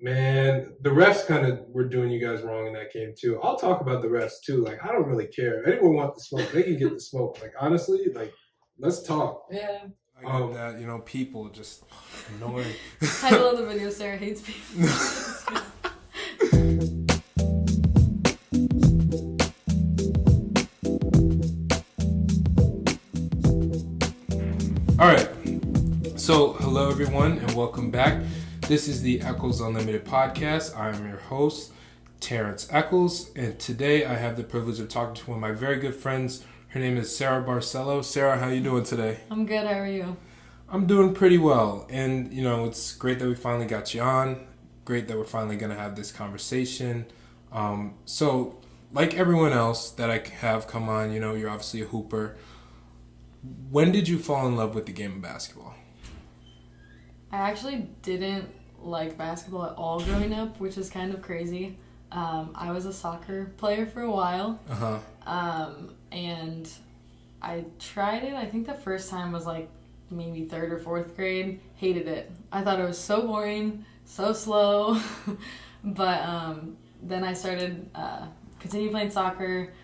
Man, the refs kind of were doing you guys wrong in that game too. I'll talk about the refs too. Like, I don't really care. If anyone want the smoke, they can get the smoke. Like, honestly, like, let's talk. Yeah. I get that, people just annoying. Title of the video: Sarah hates people. All right. So, hello everyone, and welcome back. This is the Echols Unlimited podcast. I am your host, Terrence Echols, and today I have the privilege of talking to one of my very good friends. Her name is Sarah Barcello. Sarah, how you doing today? I'm good. How are you? I'm doing pretty well, and it's great that we finally got you on. Great that we're finally going to have this conversation. So, like everyone else that I have come on, you're obviously a hooper. When did you fall in love with the game of basketball? I actually didn't like basketball at all growing up, which is kind of crazy. I was a soccer player for a while. And I tried it. I think the first time was like maybe third or fourth grade. Hated it. I thought it was so boring, so slow. But then I started continue playing soccer.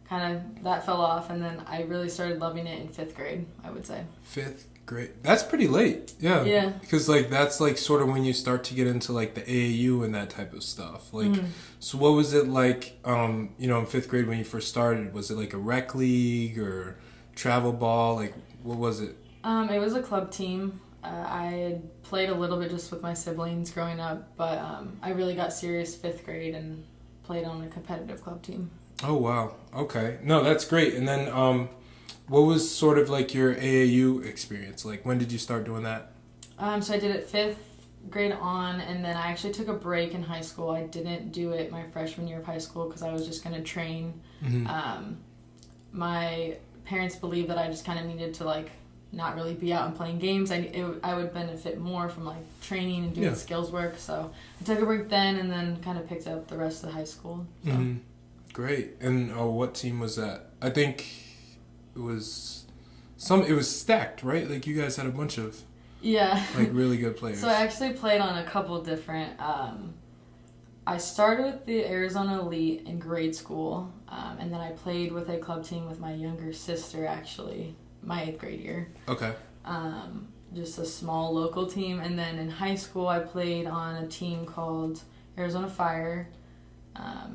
Kind of that fell off, and then I really started loving it in fifth grade, I would say. Fifth grade? That's pretty late. Yeah. Yeah. Because that's sort of when you start to get into the AAU and that type of stuff. So what was it like? In fifth grade when you first started? Was it like a rec league or travel ball? What was it? It was a club team. I had played a little bit just with my siblings growing up, but I really got serious fifth grade and played on a competitive club team. Oh, wow. Okay. No, that's great. And then what was sort of your AAU experience? When did you start doing that? So I did it fifth grade on, and then I actually took a break in high school. I didn't do it my freshman year of high school because I was just going to train. Mm-hmm. My parents believed that I just kind of needed to not really be out and playing games. I would benefit more from training and doing skills work. So I took a break then, and then kind of picked up the rest of the high school. So. Mm-hmm. Great. And what team was that? I think it was it was stacked, right? You guys had a bunch of really good players. So I actually played on a couple different I started with the Arizona Elite in grade school, and then I played with a club team with my younger sister actually, my 8th grade year. Okay. Just a small local team, and then in high school I played on a team called Arizona Fire.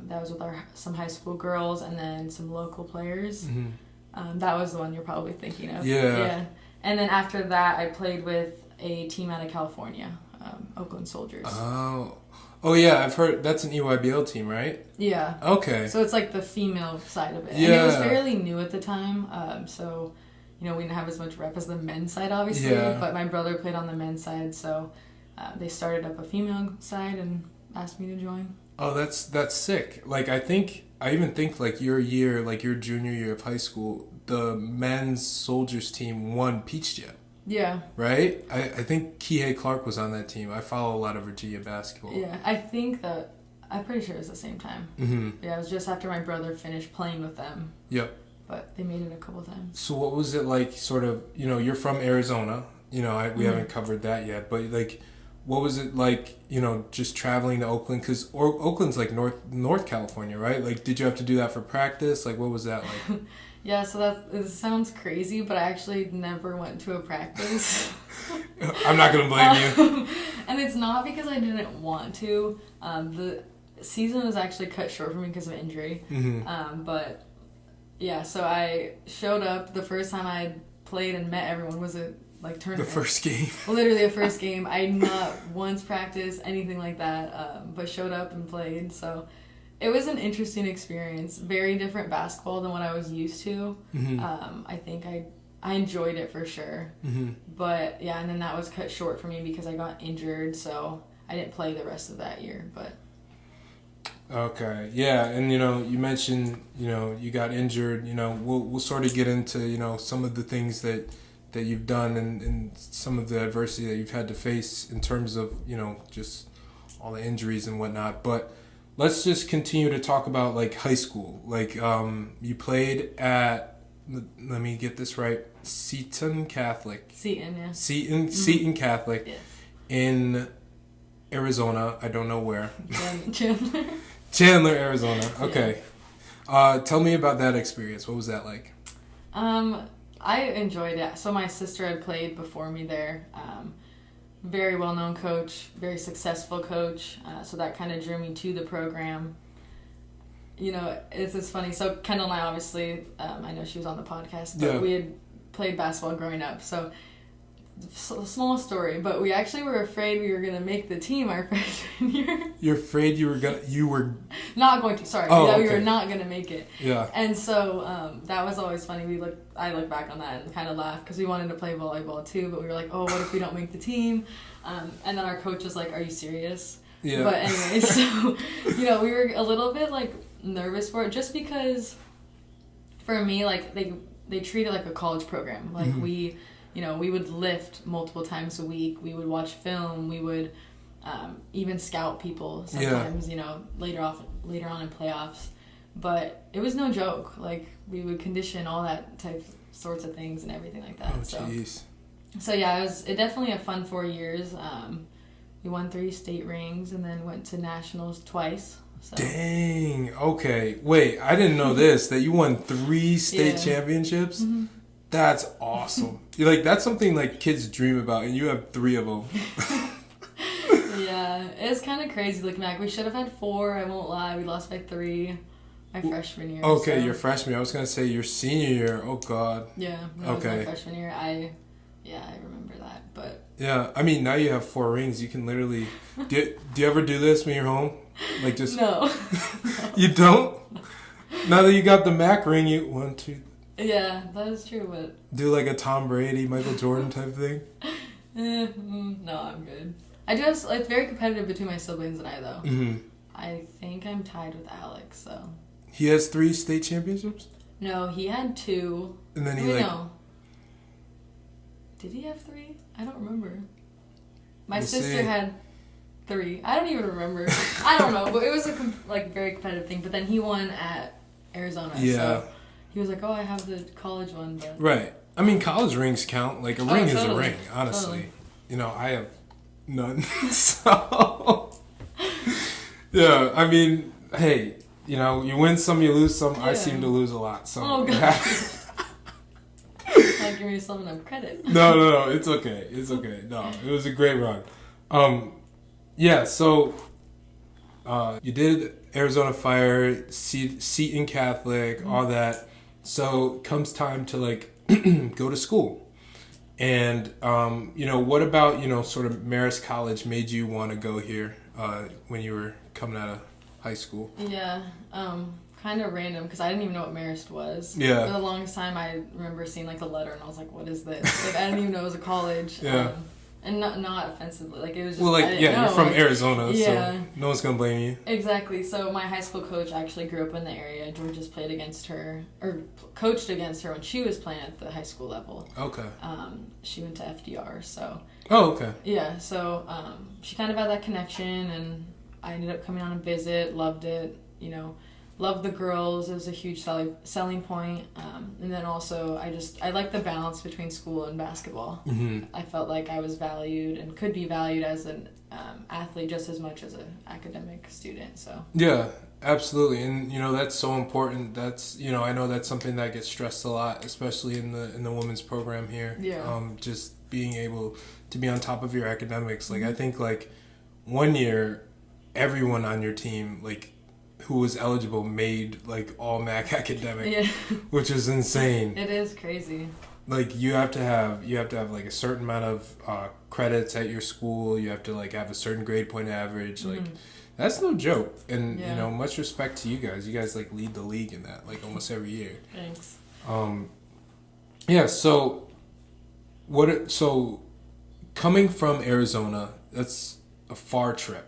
That was with some high school girls and then some local players. Mm-hmm. That was the one you're probably thinking of. Yeah. And then after that, I played with a team out of California, Oakland Soldiers. Oh yeah, I've heard that's an EYBL team, right? Yeah. Okay. So it's the female side of it. Yeah. And it was fairly new at the time, so we didn't have as much rep as the men's side, obviously. Yeah. But my brother played on the men's side, so they started up a female side and asked me to join. Oh, that's sick. I even think your year, your junior year of high school, the men's soldiers team won Peach Jet. Yeah. Right? I think Kihei Clark was on that team. I follow a lot of Virginia basketball. Yeah, I think that, I'm pretty sure it was the same time. Mm-hmm. Yeah, it was just after my brother finished playing with them. Yep. But they made it a couple times. So what was it like, sort of, you're from Arizona. We haven't covered that yet, but what was it like, just traveling to Oakland? Because Oakland's North California, right? Did you have to do that for practice? What was that like? Yeah, so it sounds crazy, but I actually never went to a practice. I'm not going to blame you. And it's not because I didn't want to. The season was actually cut short for me because of injury. Mm-hmm. But, yeah, so I showed up. The first time I played and met everyone was a tournament. The first game. Literally a first game. I not once practiced anything like that, but showed up and played. So it was an interesting experience. Very different basketball than what I was used to. Mm-hmm. I think I enjoyed it for sure. Mm-hmm. But yeah, and then that was cut short for me because I got injured, so I didn't play the rest of that year. But okay, yeah, and you mentioned you got injured. We'll sort of get into some of the things that you've done and some of the adversity that you've had to face in terms of just all the injuries and whatnot. But let's just continue to talk about high school. You played at, let me get this right, Seton Catholic. Seton, yeah. Seton Catholic. Yes. in Arizona. I don't know where. Chandler. Chandler, Arizona. Okay. Tell me about that experience. What was that like? I enjoyed it. So my sister had played before me there. Very well-known coach, very successful coach. So that kind of drew me to the program. It's just funny. So Kendall and I, obviously, I know she was on the podcast, but we had played basketball growing up. So small story, but we actually were afraid we were going to make the team our freshman year. You're afraid you were not going to. Sorry, we were not going to make it. Yeah. And so that was always funny. I look back on that and kind of laugh because we wanted to play volleyball too, but we were like, oh, what if we don't make the team? And then our coach was like, are you serious? Yeah. But anyway, so we were a little bit like nervous for it just because for me, like they treat it like a college program. Like we would lift multiple times a week. We would watch film. We would even scout people sometimes, later on in playoffs. But it was no joke. Like, we would condition all that sorts of things and everything like that. Oh, jeez. So yeah, it was definitely a fun 4 years. We won 3 state rings and then went to nationals twice. So. Dang. Okay. Wait, I didn't know this, that you won 3 state championships? Mm-hmm. That's awesome. That's something like kids dream about, and you have 3 of them. Yeah, it's kind of crazy looking back. We should have had 4, I won't lie. We lost by 3 my freshman year. Okay, your freshman year. I was going to say your senior year. Oh, God. Yeah, that was my freshman year. I remember that, but... Yeah, I mean, now you have 4 rings. You can literally... Do you ever do this when you're home? Like, just... No. You don't? Now that you got the MAC ring, 1, 2... Yeah, that is true, but... Do like a Tom Brady, Michael Jordan type thing? No, I'm good. I do have... It's very competitive between my siblings and I, though. Mm-hmm. I think I'm tied with Alex, so... He has 3 state championships? No, he had 2. And then No. Did he have 3? I don't remember. My sister had 3. I don't even remember. I don't know, but it was a very competitive thing. But then he won at Arizona, so... He was like, oh, I have the college one, but... Right. I mean, college rings count. Like, a ring is a ring, honestly. Totally. I have none. So... Yeah, I mean, hey, you win some, you lose some. Yeah. I seem to lose a lot, so... Oh, God. Not giving yourself enough credit. No, it's okay. It's okay. No, it was a great run. Yeah, so... you did Arizona Fire, Seton Catholic, all that. So comes time to go to school. And, what about, sort of Marist College made you want to go here when you were coming out of high school? Yeah, kind of random because I didn't even know what Marist was. Yeah. For the longest time, I remember seeing a letter and I was like, what is this? I didn't even know it was a college. Yeah. And not offensively, it was just... Well, you're from Arizona, so no one's gonna blame you. Exactly. So my high school coach actually grew up in the area. George just played against her, or coached against her when she was playing at the high school level. Okay. She went to FDR, so... Oh, okay. Yeah, so she kind of had that connection, and I ended up coming on a visit, loved it, loved the girls. It was a huge selling point. And then also, I like the balance between school and basketball. Mm-hmm. I felt like I was valued and could be valued as an athlete just as much as an academic student. So yeah, absolutely. And that's so important. That's I know that's something that gets stressed a lot, especially in the women's program here. Yeah. Just being able to be on top of your academics. I think 1 year, everyone on your team who was eligible made all MAC academic, which is insane. It is crazy. You have to have a certain amount of credits at your school. You have to have a certain grade point average. That's no joke. And much respect to you guys. You guys lead the league in that almost every year. Thanks. Yeah. So coming from Arizona, that's a far trip.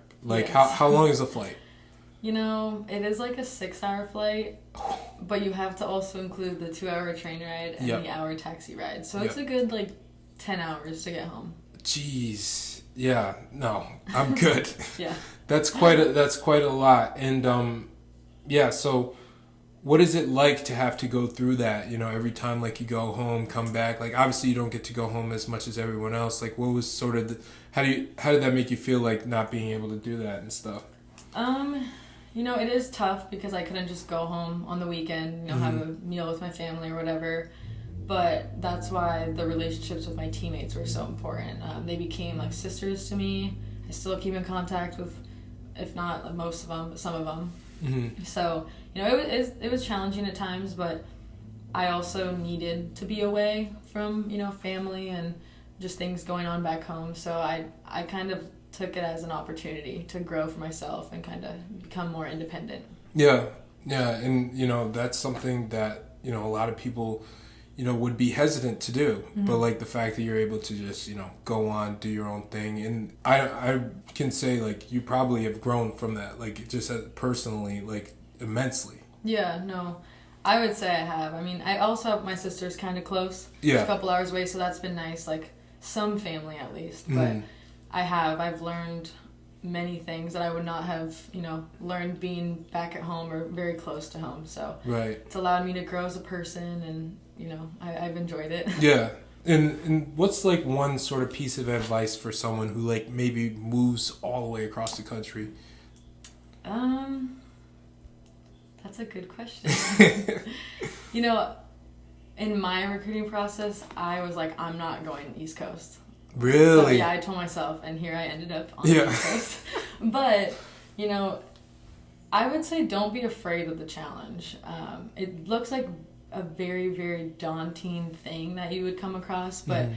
How long is the flight? It is a 6-hour flight, but you have to also include the 2-hour train ride and the hour taxi ride. So it's a good 10 hours to get home. Jeez. Yeah. No, I'm good. Yeah. That's quite a lot. And so what is it like to have to go through that, you know, every time, like, you go home, come back? Like, obviously you don't get to go home as much as everyone else. Like, what was sort of how did that make you feel, like, not being able to do that and stuff? You know, it is tough because I couldn't just go home on the weekend, you know, have a meal with my family or whatever. But that's why the relationships with my teammates were so important. They became like sisters to me. I still keep in contact with, if not like, most of them, but some of them. Mm-hmm. So, you know, it was challenging at times, but I also needed to be away from, you know, family and just things going on back home. So I kind of took it as an opportunity to grow for myself and kind of become more independent. Yeah, and, you know, that's something that, you know, a lot of people, you know, would be hesitant to do. Mm-hmm. But, like, the fact that you're able to just, you know, go on, do your own thing. And I can say, like, you probably have grown from that, like, just personally, like, immensely. Yeah, no, I would say I have. I mean, I also have my sister's kind of close. Yeah. It's a couple hours away, so that's been nice, like, some family at least. But I've learned many things that I would not have, you know, learned being back at home or very close to home. So it's allowed me to grow as a person, and, you know, I've enjoyed it. Yeah. And what's, like, one sort of piece of advice for someone who, like, maybe moves all the way across the country? That's a good question. You know, in my recruiting process, I was like, I'm not going East Coast. Really? So, yeah, I told myself, and here I ended up on the East Coast. But, you know, I would say don't be afraid of the challenge. It looks like a very, very daunting thing that you would come across, but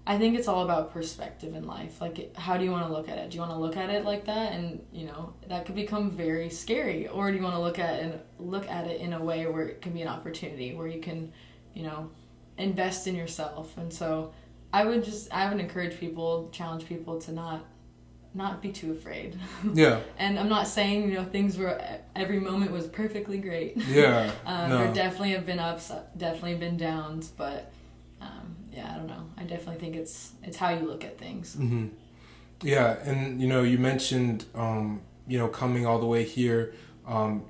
I think it's all about perspective in life. Like, how do you want to look at it? Do you want to look at it like that? And, you know, that could become very scary. Or do you want to look at it in a way where it can be an opportunity, where you can, you know, invest in yourself? And so I would encourage people, challenge people to not be too afraid. Yeah. And I'm not saying, you know, things were, every moment was perfectly great. Yeah. No. There definitely have been ups, definitely been downs, but yeah, I don't know. I definitely think it's how you look at things. Mm-hmm. Yeah, and, you know, you mentioned, you know, coming all the way here,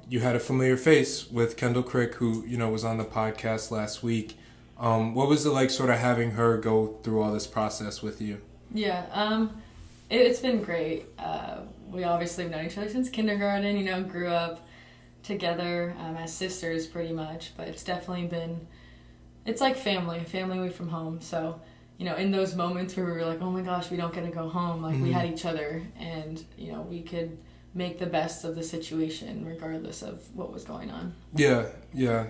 you had a familiar face with Kendall Crick, who, you know, was on the podcast last week. What was it like sort of having her go through all this process with you? Yeah, it's been great. We obviously have known each other since kindergarten, you know, grew up together as sisters pretty much, but it's definitely been, it's like family away from home. So, you know, in those moments where we were like, oh my gosh, we don't get to go home, like we had each other, and, you know, we could make the best of the situation regardless of what was going on. Yeah,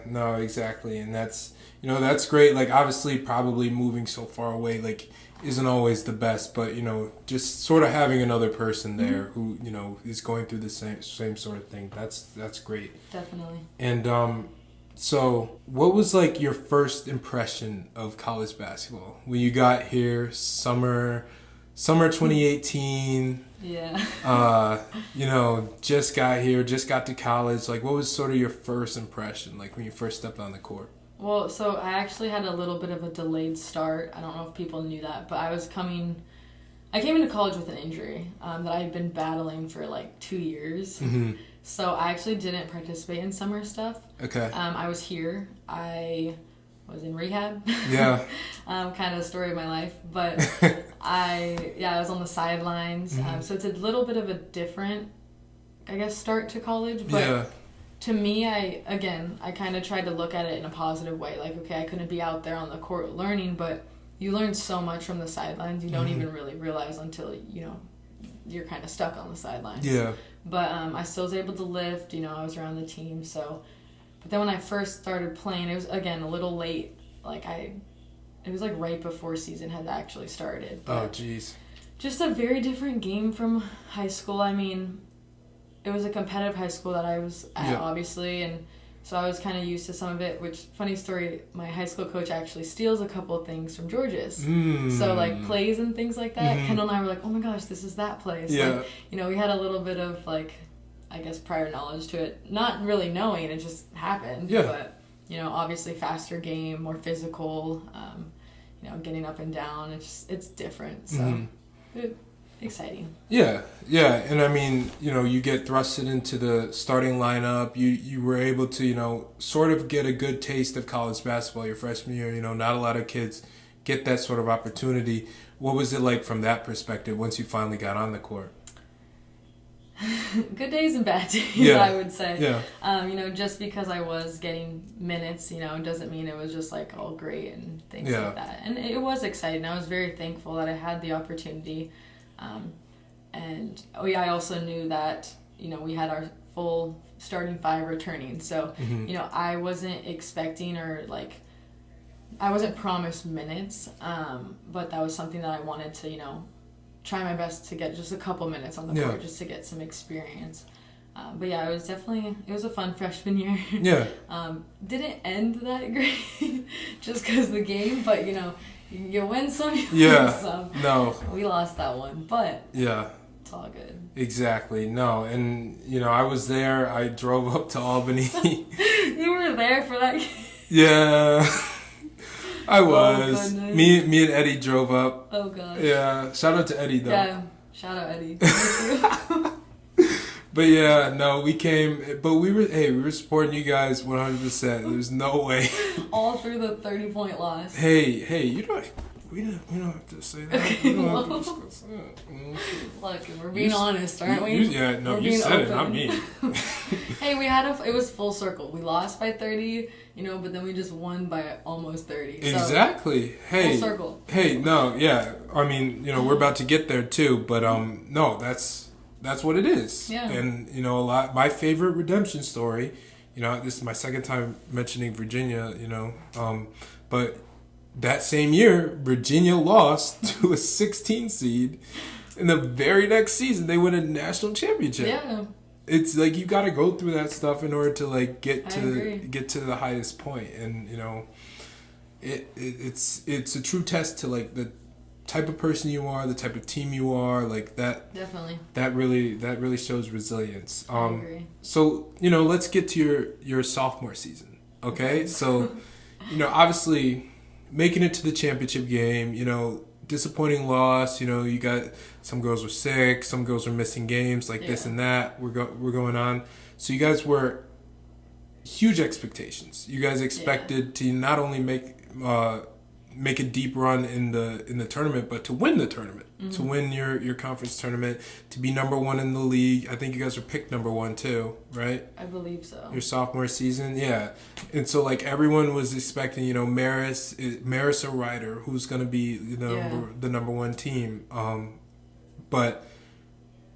no, exactly. And that's, you know, that's great. Like, obviously probably moving so far away, like, isn't always the best, but, you know, just sort of having another person there who, you know, is going through the same sort of thing, that's great. Definitely. And so what was, like, your first impression of college basketball when you got here, summer 2018? Yeah. You know, just got here, just got to college. Like, what was sort of your first impression, like, when you first stepped on the court? Well, so I actually had a little bit of a delayed start. I don't know if people knew that, but I came into college with an injury that I had been battling for like 2 years. Mm-hmm. So I actually didn't participate in summer stuff. Okay. I was here. I was in rehab. Yeah. Kind of the story of my life. But I was on the sidelines. Mm-hmm. So it's a little bit of a different, I guess, start to college. But to me, I kind of tried to look at it in a positive way. Like, okay, I couldn't be out there on the court learning, but you learn so much from the sidelines. You don't even really realize until, you know, you're kind of stuck on the sidelines. Yeah. But I still was able to lift. You know, I was around the team. So, but then when I first started playing, it was, again, a little late. Like, it was like right before season had actually started. But oh, jeez. Just a very different game from high school. I mean, it was a competitive high school that I was at, obviously, and so I was kind of used to some of it, which, funny story, my high school coach actually steals a couple of things from George's. So, like, plays and things like that. Kendall and I were like, oh my gosh, this is that play. So, like, you know, we had a little bit of, like, I guess, prior knowledge to it. Not really knowing, it just happened. Yeah. But, you know, obviously faster game, more physical, you know, getting up and down. It's different. So, exciting. Yeah, yeah, and I mean, you get thrusted into the starting lineup. You were able to, sort of get a good taste of college basketball your freshman year. Not a lot of kids get that sort of opportunity. What was it like from that perspective once you finally got on the court? Good days and bad days, Yeah. I would say. Yeah. Just because I was getting minutes, doesn't mean it was just like all great and things Yeah. like that. And it was exciting. I was very thankful that I had the opportunity. And I also knew that, we had our full starting five returning. So, I wasn't expecting I wasn't promised minutes, but that was something that I wanted to, try my best to get just a couple minutes on the court just to get some experience. But yeah, it was a fun freshman year. Yeah. Didn't end that great just because the game, but you win some, you Yeah. lose some. No. We lost that one, but Yeah. it's all good. Exactly. No, and I was there. I drove up to Albany. You were there for that game? Yeah. I was. goodness. Me and Eddie drove up. Oh gosh. Yeah. Shout out to Eddie though. Yeah. Shout out Eddie. Thank you. But yeah, no, we came, but we were supporting you guys 100%. There's no way. All through the 30-point loss. Hey, we don't have to say that. We don't have to discuss that. Look, we're being honest, aren't we? Yeah, no, We're you being said it, open. not me. Hey, it was full circle. We lost by 30, but then we just won by almost 30. So, Exactly. Hey. full circle. Hey, no, yeah. I mean, we're about to get there too, but no, that's what it is. Yeah. And my favorite redemption story, this is my second time mentioning Virginia, but that same year, Virginia lost to a 16 seed. In the very next season, they win a national championship. Yeah. It's like you got to go through that stuff in order to get agree. to the highest point, and it's a true test to the type of person you are, the type of team you are, like that. Definitely. That really shows resilience. I agree. So let's get to your sophomore season. Okay, so obviously making it to the championship game, disappointing loss. You got some girls were sick, some girls were missing games, this and that. We're going on. So you guys were huge expectations. You guys expected to not only make a deep run in the tournament, but to win the tournament, to win your conference tournament, to be number one in the league. I think you guys were picked number one too, right? I believe so. Your sophomore season, yeah. And so everyone was expecting, Marist or Ryder, who's going to be the number one team. But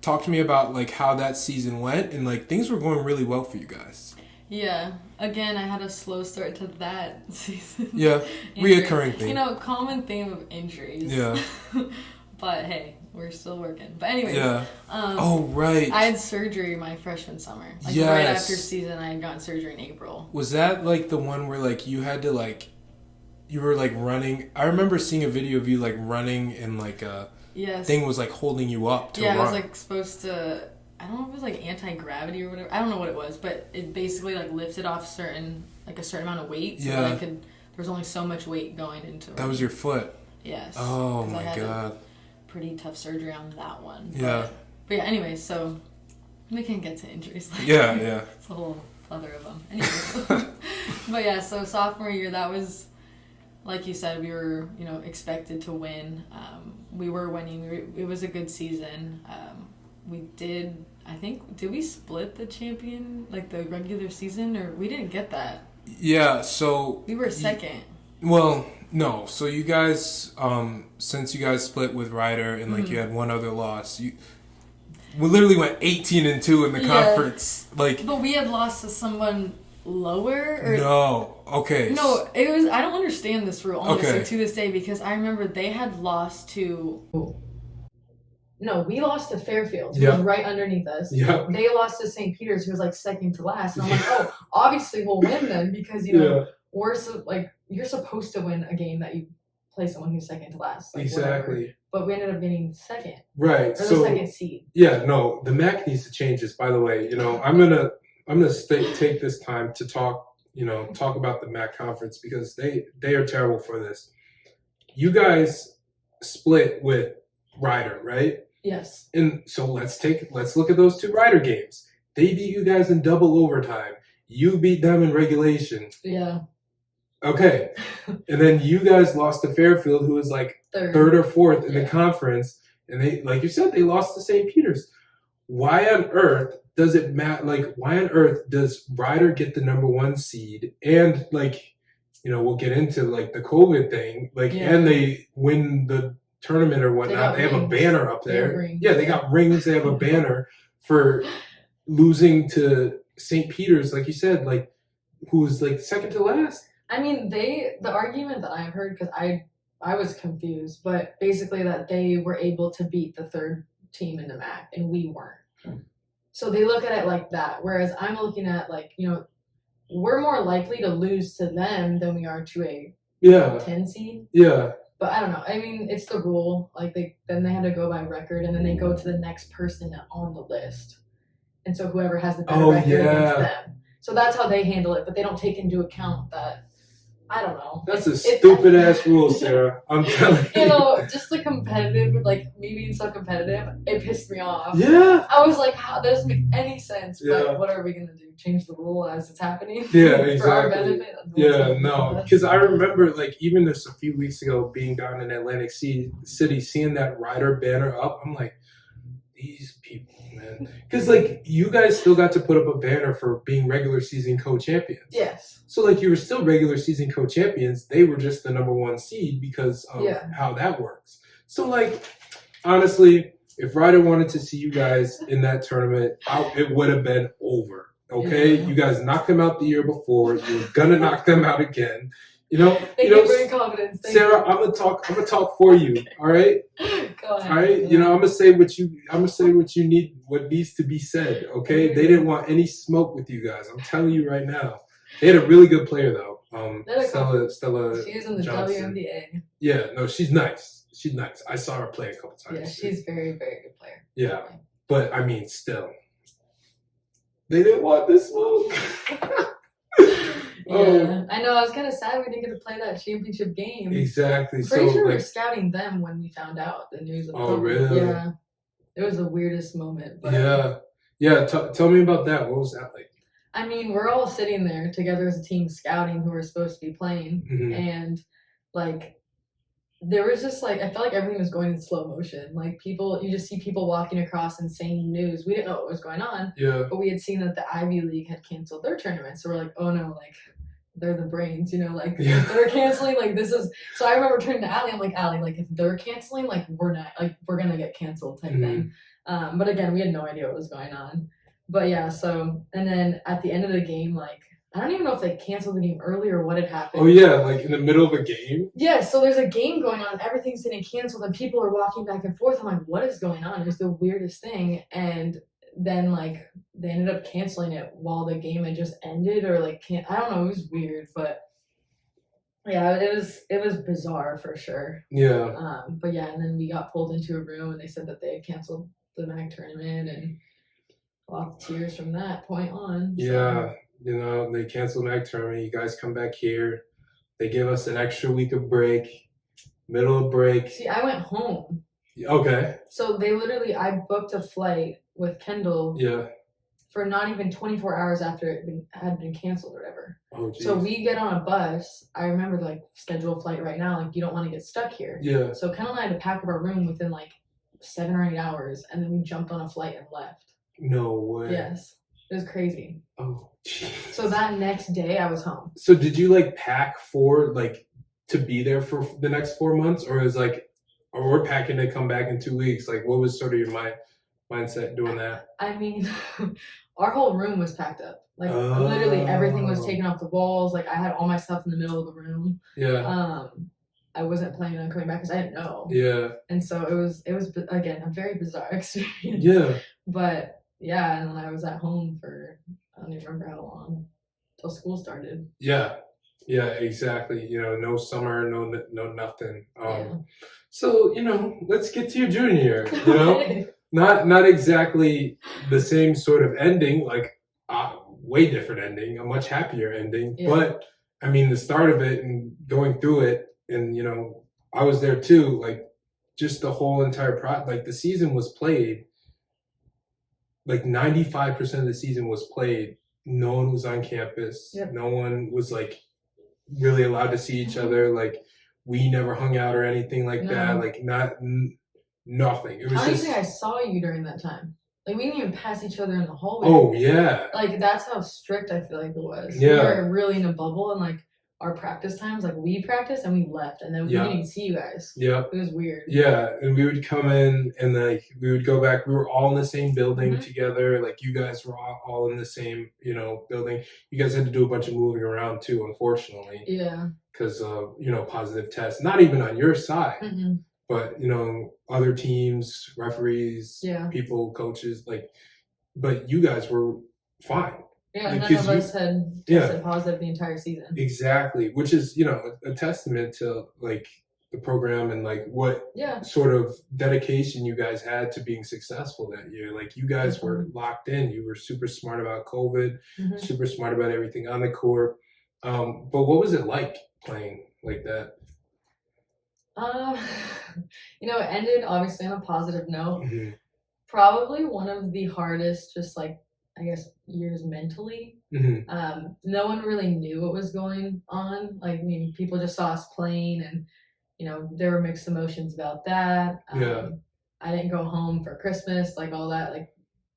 talk to me about how that season went, and things were going really well for you guys. Yeah. Again, I had a slow start to that season. Yeah. Reoccurring thing. Common theme of injuries. Yeah. But hey, we're still working. But anyways. Yeah. Oh, right. I had surgery my freshman summer. Yes. Right after season, I had gotten surgery in April. Was that the one where you had to you were running? I remember seeing a video of you running and a yes. thing was holding you up to run. Yeah, it was supposed to. I don't know if it was anti-gravity or whatever. I don't know what it was, but it basically lifted off a certain amount of weight, so that there was only so much weight going into it. That was your foot. Yes. Oh 'cause my I had god. a pretty tough surgery on that one. Yeah. But yeah. Anyway, so we can get to injuries. Yeah, yeah. It's a whole plethora of them. Anyway, but yeah, so sophomore year, that was, like you said, we were expected to win. We were winning. It was a good season. We did. I think, did we split the champion, the regular season, or we didn't get that? Yeah, so... We were second. Well, no. So you guys, since you guys split with Ryder and you had one other loss, we literally went 18-2 in the conference. But we had lost to someone lower? Or... No. Okay. No, it was... I don't understand this rule, honestly, Okay. to this day, because I remember they had lost to... No, we lost to Fairfield, who was right underneath us. Yeah. They lost to St. Peter's, who was second to last. And I'm obviously we'll win then, because we're you're supposed to win a game that you play someone who's second to last. Exactly. Whatever. But we ended up getting second. Right. Or So the second seed. yeah, no, the MAC needs to change this. By the way, I'm gonna take this time to talk about the MAC conference, because they are terrible for this. You guys split with Ryder, right? Yes. And so let's look at those 2 Rider games. They beat you guys in double overtime. You beat them in regulation. Yeah. Okay. And then you guys lost to Fairfield, who was like third or fourth in the conference. And they, like you said, they lost to St. Peter's. Why on earth does it matter? Like, why on earth does Rider get the number 1 seed? And like, we'll get into like the COVID thing. Like, and they win the tournament or whatnot. They have a banner up there. They got rings. They have a banner for losing to St. Peter's, like you said, like who was like second to last. I mean, the argument that I've heard, because I was confused, but basically that they were able to beat the 3rd team in the MAC and we weren't. So they look at it like that. Whereas I'm looking at like, we're more likely to lose to them than we are to a 10 seed. Yeah. But I don't know. I mean, it's the rule. Like they had to go by record, and then they go to the next person on the list. And so whoever has the better record against them. So that's how they handle it. But they don't take into account that. I don't know. That's a stupid ass rule, Sarah. I'm telling you. Just the competitive, like me being so competitive, it pissed me off. Yeah. I was like, how? That doesn't make any sense. But what are we going to do? Change the rule as it's happening? Yeah, exactly. For our benefit? Yeah, no. Because I remember, like, even just a few weeks ago, being down in Atlantic City, seeing that Rider banner up, I'm like, these people, man. Because, like, you guys still got to put up a banner for being regular season co-champions. Yes. So, like, you were still regular season co-champions. They were just the number 1 seed because of how that works. So, like, honestly, if Rider wanted to see you guys in that tournament, it would have been over. Okay? Yeah. You guys knocked them out the year before. You're going to knock them out again. Thank you for your confidence. Sarah, I'm gonna talk for you. All right. Go ahead. All right. I'm gonna say what you need, what needs to be said. Okay. They didn't want any smoke with you guys. I'm telling you right now. They had a really good player though. Stella. She was in the Johnson. WNBA. Yeah. No, she's nice. She's nice. I saw her play a couple times. Yeah, she's very, very good player. Yeah, but I mean, still, they didn't want this smoke. Yeah, I know. I was kind of sad we didn't get to play that championship game. Exactly. I'm pretty sure we were scouting them when we found out the news. Really? Yeah. It was the weirdest moment. But yeah. Tell me about that. What was that like? I mean, we're all sitting there together as a team scouting who we're supposed to be playing, and like there was just like I felt like everything was going in slow motion. Like you just see people walking across and saying news. We didn't know what was going on. Yeah. But we had seen that the Ivy League had canceled their tournament, so we're like, oh no, like. They're the brains, like if they're canceling, like this is. So I remember turning to Allie. I'm like, Allie, like if they're canceling, like we're not, like we're gonna get canceled type thing. But again, we had no idea what was going on. But yeah, so and then at the end of the game, like I don't even know if they canceled the game early or what had happened. Oh yeah, like in the middle of a game. Yeah, so there's a game going on, and everything's getting canceled, and people are walking back and forth. I'm like, what is going on? It was the weirdest thing, and then like they ended up canceling it while the game had just ended, or like I don't know, it was weird, but yeah, it was bizarre for sure. Yeah. But yeah, and then we got pulled into a room and they said that they had canceled the MAC tournament, and lots of tears from that point on. Yeah, they canceled MAC tournament. You guys come back here. They give us an extra week of break, middle of break. See, I went home. Okay. So I booked a flight with Kendall. Yeah. For not even 24 hours after it had been canceled or whatever. Oh, geez. So we get on a bus. I remember like schedule a flight right now. Like you don't want to get stuck here. Yeah. So Kendall and I had to pack up our room within like 7 or 8 hours, and then we jumped on a flight and left. No way. Yes, it was crazy. Oh, geez. So that next day I was home. So did you like pack to be there for the next 4 months, or is like, or we're packing to come back in 2 weeks? Like, what was sort of your mindset doing that? I mean, our whole room was packed up. Like literally everything was taken off the walls. Like I had all my stuff in the middle of the room. Yeah. I wasn't planning on coming back because I didn't know. Yeah. And so it was again a very bizarre experience. Yeah. But yeah, and then I was at home for I don't even remember how long till school started. Yeah. Yeah. Exactly. No summer, no nothing. Yeah. So let's get to your junior year. Not exactly the same sort of ending, like way different ending, a much happier ending. Yeah. But I mean, the start of it and going through it, and I was there too. Like, just the whole entire like the season was played, like 95% of the season was played. No one was on campus. Yep. No one was like really allowed to see each other. Like we never hung out or anything like that. Like nothing. It was I don't just. think I saw you during that time. Like we didn't even pass each other in the hallway. Oh yeah. Like that's how strict I feel like it was. Yeah. We were really in a bubble, and like our practice times, like we practiced and we left, and then we didn't even see you guys. Yeah. It was weird. Yeah, and we would come in and like we would go back. We were all in the same building together. Like you guys were all in the same, building. You guys had to do a bunch of moving around too, unfortunately. Yeah. Because of, positive tests. Not even on your side, but, other teams, referees, people, coaches, but you guys were fine. Yeah, none of us had tested positive the entire season. Exactly, which is, a testament to, like, the program and, like, what sort of dedication you guys had to being successful that year. Like, you guys were locked in. You were super smart about COVID, super smart about everything on the court. But what was it like playing like that? It ended, obviously, on a positive note. Probably one of the hardest, just, like, I guess, years mentally. No one really knew what was going on. Like, I mean, people just saw us playing, and there were mixed emotions about that. I didn't go home for Christmas, like all that. Like,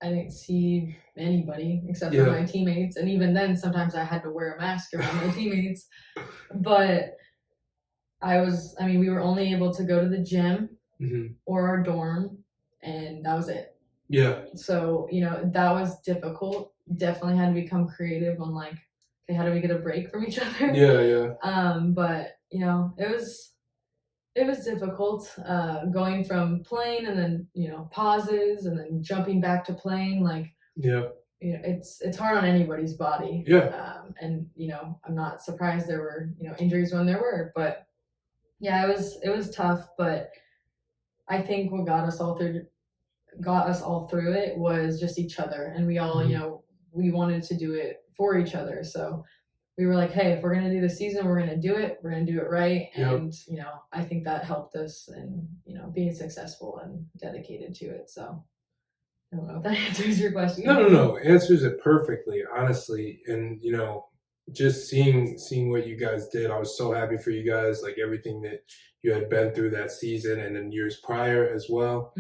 I didn't see anybody except for my teammates, and even then, sometimes I had to wear a mask around my teammates. But we were only able to go to the gym or our dorm, and that was it. Yeah. So, that was difficult. Definitely had to become creative on like, okay, how do we get a break from each other? Yeah. But, it was difficult going from playing and then, pauses and then jumping back to playing. Like, it's hard on anybody's body. Yeah. And, I'm not surprised there were, injuries when there were, but yeah, it was tough. But I think what got us all through it was just each other, and we all we wanted to do it for each other. So we were like, hey, if we're gonna do the season, we're gonna do it right. And I think that helped us in being successful and dedicated to it. So I don't know if that answers your question. No, answers it perfectly, honestly. And just seeing what you guys did, I was so happy for you guys, like everything that you had been through that season and then years prior as well.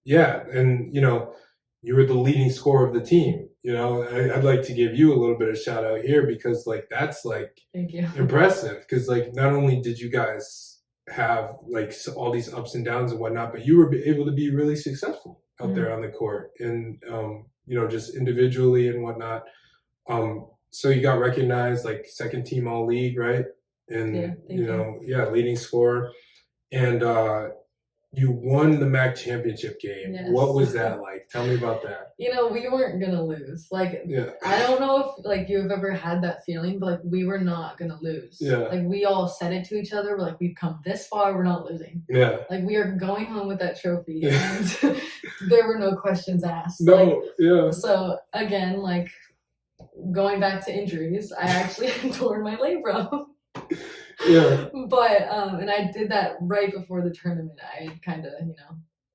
Yeah, and you were the leading scorer of the team. I'd like to give you a little bit of shout out here, because like that's like thank you, impressive, because like not only did you guys have like all these ups and downs and whatnot, but you were able to be really successful out there on the court, and just individually and whatnot. So you got recognized like second team all league, right? And leading scorer, and you won the MAC championship game. Yes. What was that like? Tell me about that. We weren't gonna lose. Like, I don't know if like you've ever had that feeling, but like we were not gonna lose. Yeah. Like we all said it to each other. We're like, we've come this far. We're not losing. Yeah. Like we are going home with that trophy, and there were no questions asked. No. Yeah. So again, like going back to injuries, I actually tore my labrum. Yeah. But and I did that right before the tournament. I kind of,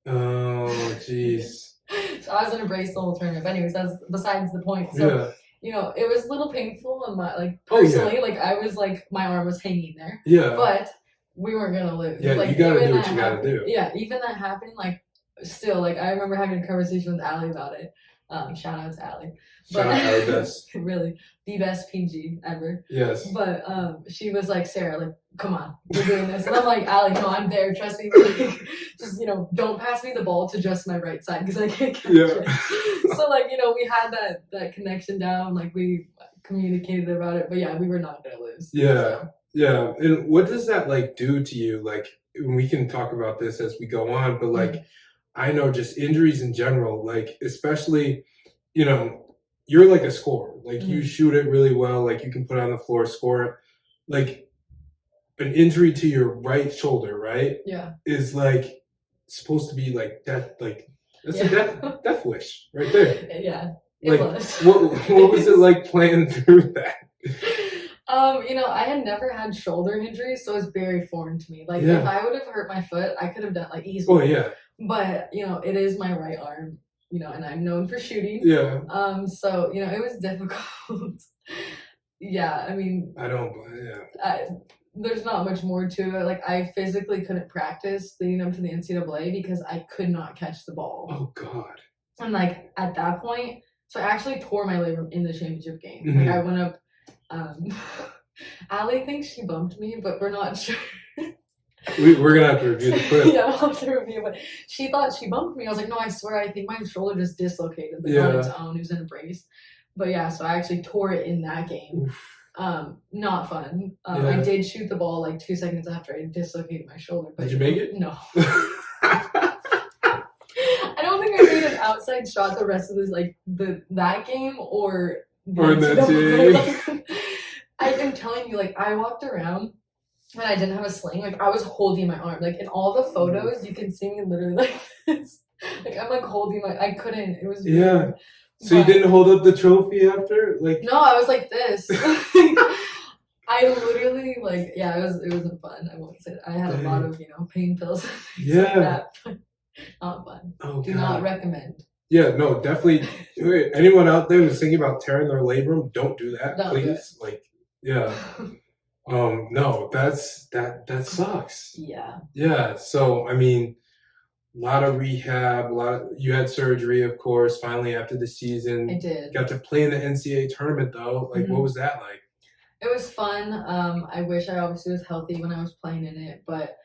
Oh, jeez. So I was in a brace the whole tournament. But anyways, that's besides the point. So, it was a little painful, and my personally, like I was like my arm was hanging there. Yeah. But we weren't gonna lose. Yeah, like, you gotta do what you gotta do. Yeah, even that happening, like still, like I remember having a conversation with Allie about it. Shout out to Allie. Shout out to best. Really, the best PG ever. Yes. But she was like, Sarah, like, come on, we're doing this. And I'm like, Allie, no, I'm there. Trust me. Like, just, don't pass me the ball to just my right side because I can't catch it. So, like, we had that connection down. Like, we communicated about it. But, yeah, we were not going to lose. Yeah. So. Yeah. And what does that, like, do to you? Like, we can talk about this as we go on. But, like, I know just injuries in general, like, especially, you're like a scorer. Like, you shoot it really well. Like, you can put it on the floor, score it. Like, an injury to your right shoulder, right? Yeah. Is, like, supposed to be, like, death, like, that's a death wish right there. Yeah, it was. What was it like playing through that? I had never had shoulder injuries, so it was very foreign to me. Like, Yeah. if I would have hurt my foot, I could have done, like, easily. Oh, yeah. But, it is my right arm, and I'm known for shooting. Yeah. So, it was difficult. Yeah, I mean, I don't, yeah. There's not much more to it. Like, I physically couldn't practice leading up to the NCAA because I could not catch the ball. Oh, God. And, like, at that point, so I actually tore my labrum in the championship game. Mhm. Like, I went up, Allie thinks she bumped me, but we're not sure. We're going to have to review the clip. Yeah, we'll have to review, but she thought she bumped me. I was like, no, I swear, I think my shoulder just dislocated on its own. It was in a brace. But yeah, so I actually tore it in that game. Oof. Not fun. I did shoot the ball like 2 seconds after I dislocated my shoulder. But did you make it? No. I don't think I made an outside shot the rest of this, like that game or the NCAA. I am telling you, like, I walked around and I didn't have a sling. Like, I was holding my arm. Like, in all the photos, you can see me literally like this. Like, I'm like holding I couldn't. It was weird. So you didn't hold up the trophy after? Like, no, I was like this. I literally, like, yeah, it wasn't fun. I won't say that. I had a lot of, pain pills. Yeah. Like that, but not fun. Oh, do not recommend. Yeah, no, definitely. Anyone out there who's thinking about tearing their labrum, don't do that, please. Like, yeah. No, that sucks. Yeah. Yeah. So, I mean, a lot of rehab, you had surgery, of course, finally after the season. I did. Got to play in the NCAA tournament though. Like, what was that like? It was fun. I wish I obviously was healthy when I was playing in it, but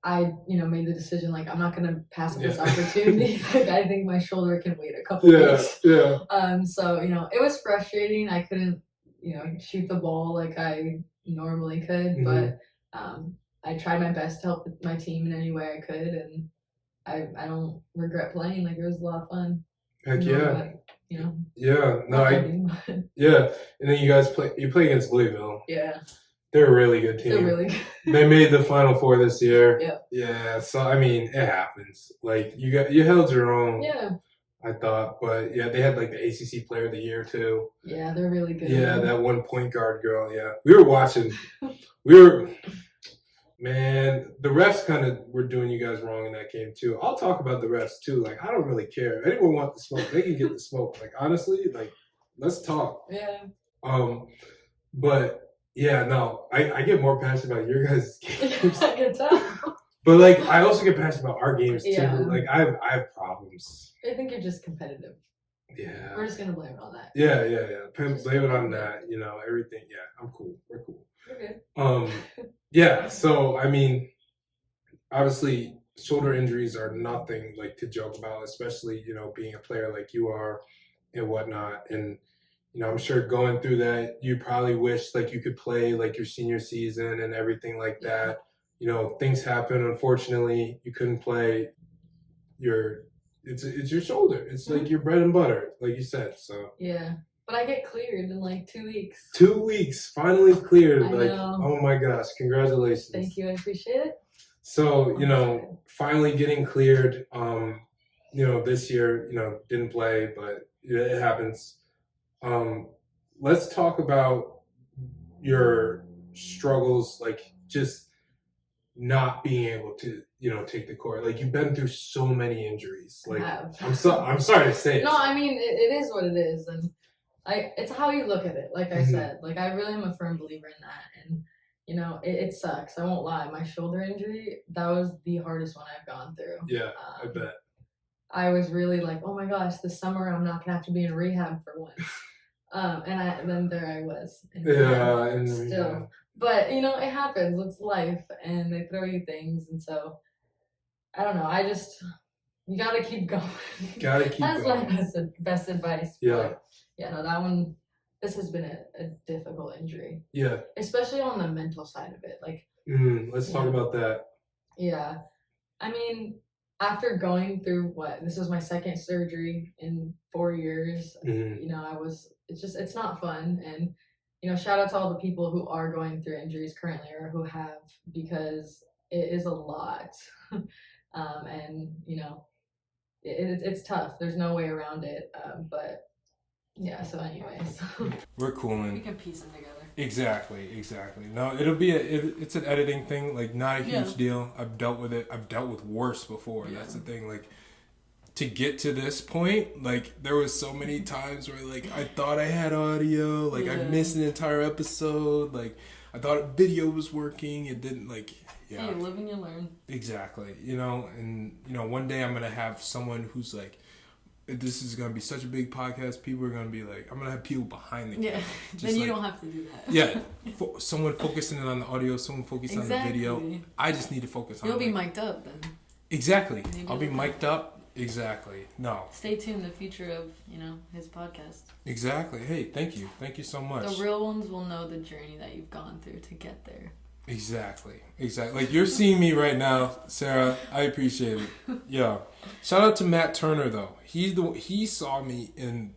I, made the decision, like, I'm not gonna pass up this opportunity. Like, I think my shoulder can wait a couple weeks. Yeah. So, it was frustrating. I couldn't, shoot the ball like I normally could, but I tried my best to help my team in any way I could, and I don't regret playing. Like, it was a lot of fun. Heck yeah. But, yeah. No, yeah. And then you play against Louisville. Yeah. They're a really good team. They're really good. They made the Final Four this year. Yeah. Yeah. So I mean, it happens. Like, you held your own. Yeah. I thought, but yeah, they had like the ACC Player of the Year too. Yeah, they're really good. Yeah, that one point guard girl. Yeah, we were watching. Man, the refs kind of were doing you guys wrong in that game too. I'll talk about the refs too. Like, I don't really care. If anyone want the smoke, they can get the smoke. Like, honestly, like, let's talk. Yeah. But yeah, no, I get more passionate about your guys' games. I can tell. But like, I also get passionate about our games too. Yeah. Like, I have problems. I think you're just competitive. Yeah. We're just gonna blame it on that. Yeah. Blame it on that. Everything. Yeah, I'm cool. We're cool. Okay. Yeah. So I mean, obviously, shoulder injuries are nothing like to joke about, especially being a player like you are and whatnot. And I'm sure going through that, you probably wish like you could play like your senior season and everything like that. Things happen. Unfortunately, you couldn't play. It's your shoulder. It's like your bread and butter, like you said. So yeah, but I get cleared in like 2 weeks. 2 weeks, finally cleared. I know. Oh my gosh, congratulations! Thank you, I appreciate it. So finally getting cleared. This year, didn't play, but it happens. Let's talk about your struggles, like just not being able to, take the court. Like, you've been through so many injuries. Like, I'm sorry to say it. No, I mean, it is what it is, and it's how you look at it. Like I said, like, I really am a firm believer in that, and it sucks. I won't lie. My shoulder injury, that was the hardest one I've gone through. Yeah, I bet. I was really like, oh my gosh, this summer I'm not gonna have to be in rehab for once. And then there I was. And still. But it happens. It's life, and they throw you things, and so I don't know. You gotta keep going. That's going. my best advice. Yeah. But yeah, no, that one. This has been a difficult injury. Yeah. Especially on the mental side of it, like. Let's talk about that. Yeah, I mean, after going through this was my second surgery in 4 years. It's not fun, and shout out to all the people who are going through injuries currently or who have, because it is a lot. And it's tough. There's no way around it. But yeah. So anyways, we're cool, man. We can piece them together. Exactly. No, it'll be it's an editing thing, like not a huge deal. I've dealt with it. I've dealt with worse before. Yeah. That's the thing. Like to get to this point, like there was so many times where like I thought I had audio, like I missed an entire episode, like I thought video was working, it didn't like. Yeah. Hey, live and you learn. Exactly. And one day I'm gonna have someone who's like, this is going to be such a big podcast. People are going to be like, I'm going to have people behind the camera. Yeah, then you don't have to do that. Yeah, someone focusing on the audio, someone focusing on the video. I just need to focus on it. You'll be mic'd up then. Exactly. I'll be mic'd up. Exactly. No. Stay tuned. The future of, his podcast. Exactly. Hey, thank you. Thank you so much. The real ones will know the journey that you've gone through to get there. Exactly. Like you're seeing me right now, Sarah. I appreciate it. Yeah. Shout out to Matt Turner though. He saw me in.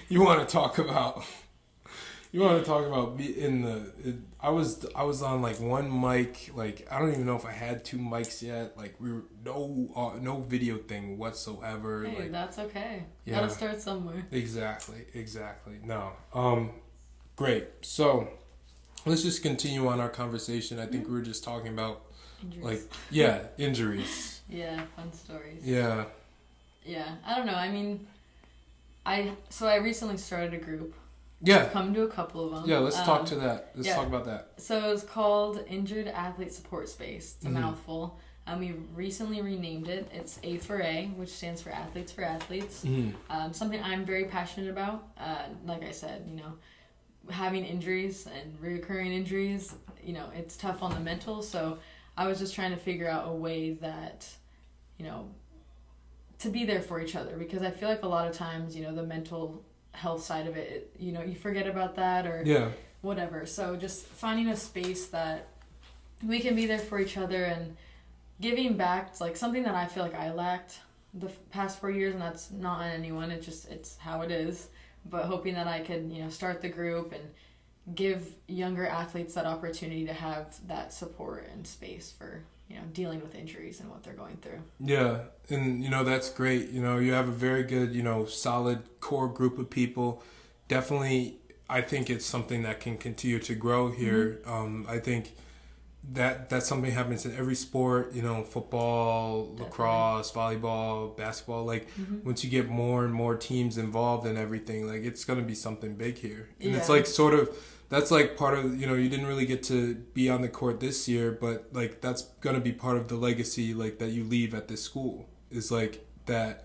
You want to talk about me in the? I was on like one mic. Like I don't even know if I had two mics yet. Like we were no video thing whatsoever. Hey, like, that's okay. Yeah. Gotta start somewhere. Exactly. No. Great. So, let's just continue on our conversation. I think we were just talking about, injuries. Injuries. Yeah, fun stories. Yeah. Yeah, I don't know. I mean, I recently started a group. Yeah. I've come to a couple of them. Yeah, let's talk to that. Let's talk about that. So it's called Injured Athlete Support Space. It's a mouthful. We recently renamed it. It's A4A, which stands for Athletes for Athletes. Something I'm very passionate about. Like I said, having injuries and reoccurring injuries, it's tough on the mental. So I was just trying to figure out a way that, to be there for each other, because I feel like a lot of times, the mental health side of it, you forget about that or whatever. So just finding a space that we can be there for each other and giving back. It's like something that I feel like I lacked the past 4 years, and that's not on anyone. It's how it is. But hoping that I could, start the group and give younger athletes that opportunity to have that support and space for, dealing with injuries and what they're going through. Yeah, and, that's great. You have a very good, solid core group of people. Definitely, I think it's something that can continue to grow here. I think that's something that happens in every sport, football, lacrosse, volleyball, basketball. Like once you get more and more teams involved in everything, like it's going to be something big here. And it's like sort of, that's like part of, you didn't really get to be on the court this year, but like that's going to be part of the legacy like that you leave at this school, is like that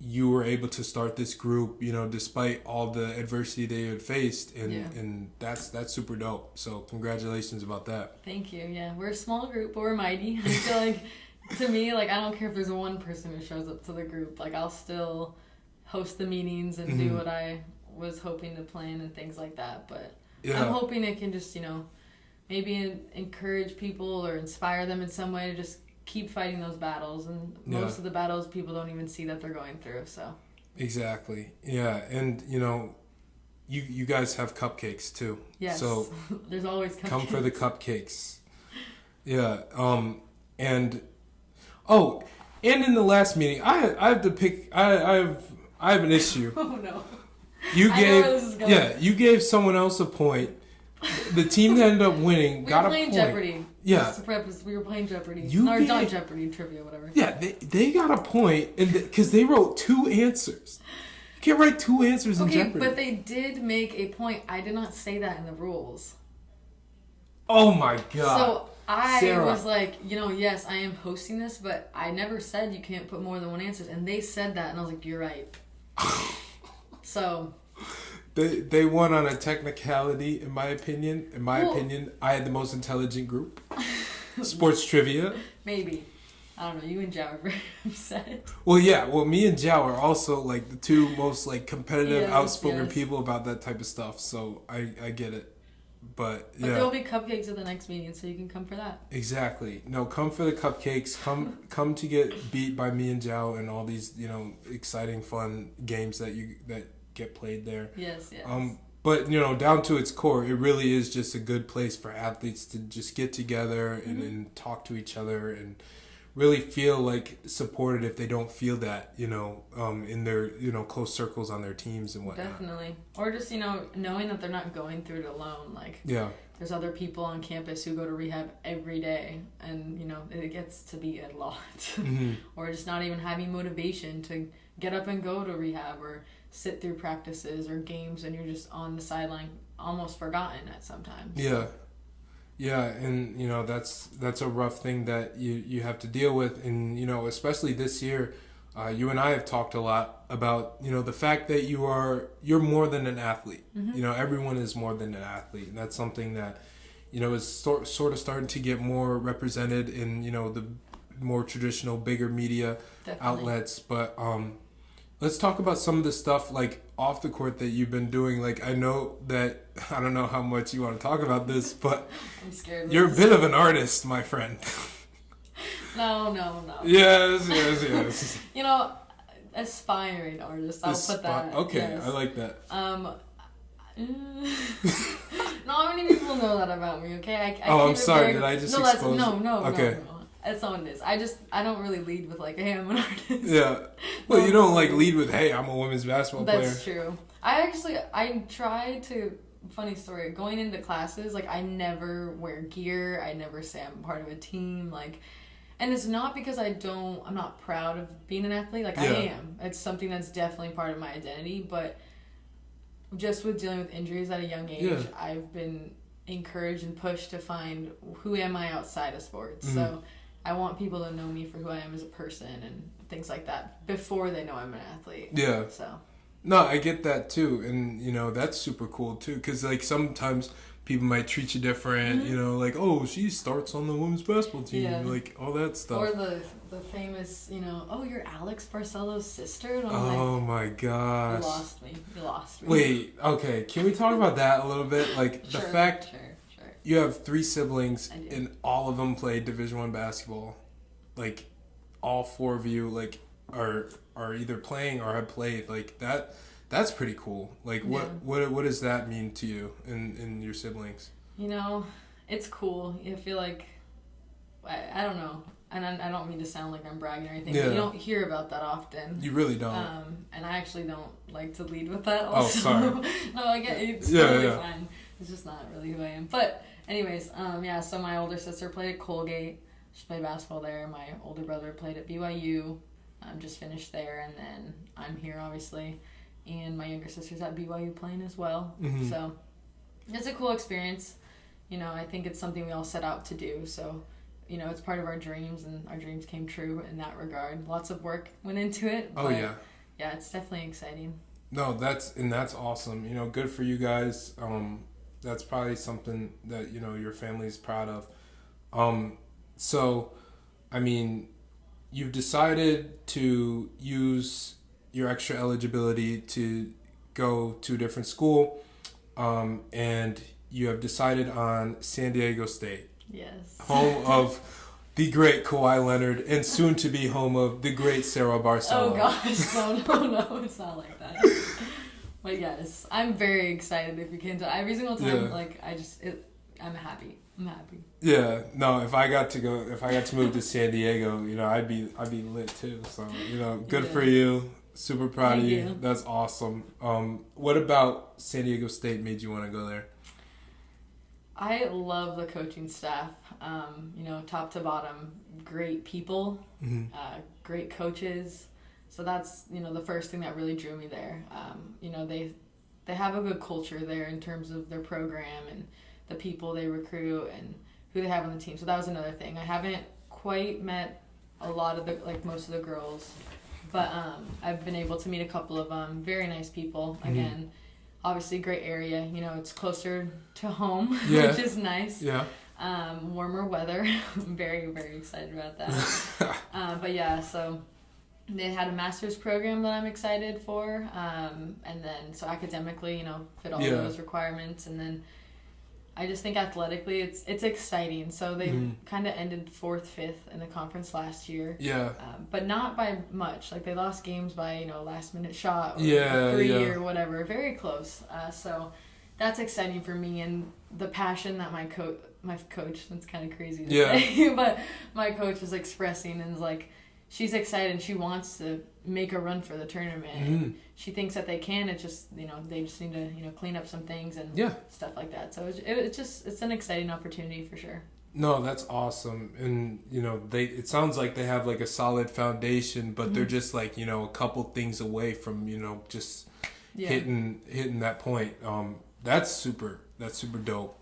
you were able to start this group, despite all the adversity they had faced, and that's super dope. So congratulations about that. Thank you. Yeah, we're a small group, but we're mighty. I feel like, to me, like I don't care if there's one person who shows up to the group. Like I'll still host the meetings and do what I was hoping to plan and things like that. But I'm hoping it can just, maybe encourage people or inspire them in some way to just keep fighting those battles, and most of the battles people don't even see that they're going through. So exactly, and you guys have cupcakes too. Yes, so there's always cupcakes. Come for the cupcakes. And in the last meeting I have to pick. I have an issue. Oh no. You gave someone else a point. The team that ended up winning got a point. We were playing Jeopardy. Yeah. Just to preface, we were playing Jeopardy. Not Jeopardy, trivia, whatever. Yeah, they got a point because they wrote 2 answers. You can't write 2 answers in Jeopardy. But they did make a point. I did not say that in the rules. Oh my god. So I was like, yes, I am hosting this, but I never said you can't put more than 1 answer. And they said that, and I was like, you're right. So... They won on a technicality, in my opinion. I had the most intelligent group. Sports trivia. Maybe. I don't know. You and Jow are very upset. Well, yeah. Well, me and Jow are also like the 2 most like competitive, outspoken people about that type of stuff. So I get it. But there'll be cupcakes at the next meeting, so you can come for that. Exactly. No, come for the cupcakes. Come to get beat by me and Jow and all these exciting, fun games that get played there. Yes. But down to its core, it really is just a good place for athletes to just get together and talk to each other and really feel like supported if they don't feel that, in their, close circles on their teams and whatnot. Definitely. Or just, knowing that they're not going through it alone. Like, yeah. There's other people on campus who go to rehab every day, and, it gets to be a lot. Mm-hmm. Or just not even having motivation to get up and go to rehab, or sit through practices or games, and you're just on the sideline, almost forgotten at sometimes. Yeah. Yeah, and that's a rough thing that you have to deal with, and especially this year, you and I have talked a lot about the fact that you're more than an athlete. Mm-hmm. Everyone is more than an athlete, and that's something that is sort of starting to get more represented in the more traditional, bigger media Definitely. outlets. But let's talk about some of the stuff like off the court that you've been doing. Like, I know that, I don't know how much you want to talk about this, but I'm scared. You're a bit of an artist, my friend. No. Yes. Aspiring artist. I'll put that. Okay, yes. I like that. Not many people know that about me. Okay. I'm sorry. Did I just expose? No. Okay. No. That's not what it is. I don't really lead with like, hey, I'm an artist. Yeah. Well, you don't like lead with, hey, I'm a women's basketball player. That's true. I try to. Funny story. Going into classes, like, I never wear gear. I never say I'm part of a team. Like, and it's not because I'm not proud of being an athlete. Like, I am. It's something that's definitely part of my identity. But just with dealing with injuries at a young age, I've been encouraged and pushed to find who am I outside of sports. Mm-hmm. So I want people to know me for who I am as a person and things like that before they know I'm an athlete. Yeah. So. No, I get that too, and that's super cool too, because like sometimes people might treat you different, mm-hmm. Like, oh, she starts on the women's basketball team, like all that stuff. Or the famous, oh, you're Alex Barcello's sister. And I'm my gosh, you lost me. Wait, okay, can we talk about that a little bit? Like the fact you have 3 siblings and all of them play Division I basketball, like all 4 of you like are either playing or have played, like that's pretty cool. Like what does that mean to you and your siblings? It's cool. I feel like I don't know, and I don't mean to sound like I'm bragging or anything, but you don't hear about that often. You really don't. And I actually don't like to lead with that also. Oh, sorry. No, I get it. It's totally fine. It's just not really who I am. But anyways, so my older sister played at Colgate. She played basketball there. My older brother played at BYU. Just finished there, and then I'm here, obviously. And my younger sister's at BYU playing as well. Mm-hmm. So it's a cool experience. I think it's something we all set out to do. So, it's part of our dreams, and our dreams came true in that regard. Lots of work went into it. But yeah, it's definitely exciting. No, that's awesome. Good for you guys. That's probably something that, your family's proud of. So, I mean, you've decided to use your extra eligibility to go to a different school, and you have decided on San Diego State. Yes. Home of the great Kawhi Leonard, and soon to be home of the great Sarah Barcello. Oh gosh, no, it's not like that. But yes, I'm very excited if you can. Every single time, I'm happy. Yeah, no, if I got to move to San Diego, I'd be lit too. So, good for you. Super proud of you. That's awesome. What about San Diego State made you want to go there? I love the coaching staff. Top to bottom, great people, mm-hmm. Great coaches. So that's, the first thing that really drew me there. They have a good culture there in terms of their program and the people they recruit and who they have on the team. So that was another thing. I haven't quite met a lot of most of the girls, but I've been able to meet a couple of very nice people. Mm-hmm. Again, obviously great area. It's closer to home, which is nice. Yeah. Warmer weather. I'm very, very excited about that. But yeah, so they had a master's program that I'm excited for. And then, so academically, fit all those requirements. And then I just think athletically it's exciting. So they kind of ended 4th, 5th in the conference last year. Yeah. But not by much. Like, they lost games by, last minute shot or 3 or whatever. Very close. So that's exciting for me, and the passion that my my coach, that's kind of crazy to Yeah. say, but my coach was expressing and is like, she's excited and she wants to make a run for the tournament. Mm-hmm. She thinks that they can. It just, they just need to, clean up some things and stuff like that. So it's an exciting opportunity for sure. No, that's awesome. And, it sounds like they have like a solid foundation, but they're just like, a couple things away from, just hitting that point. That's super dope.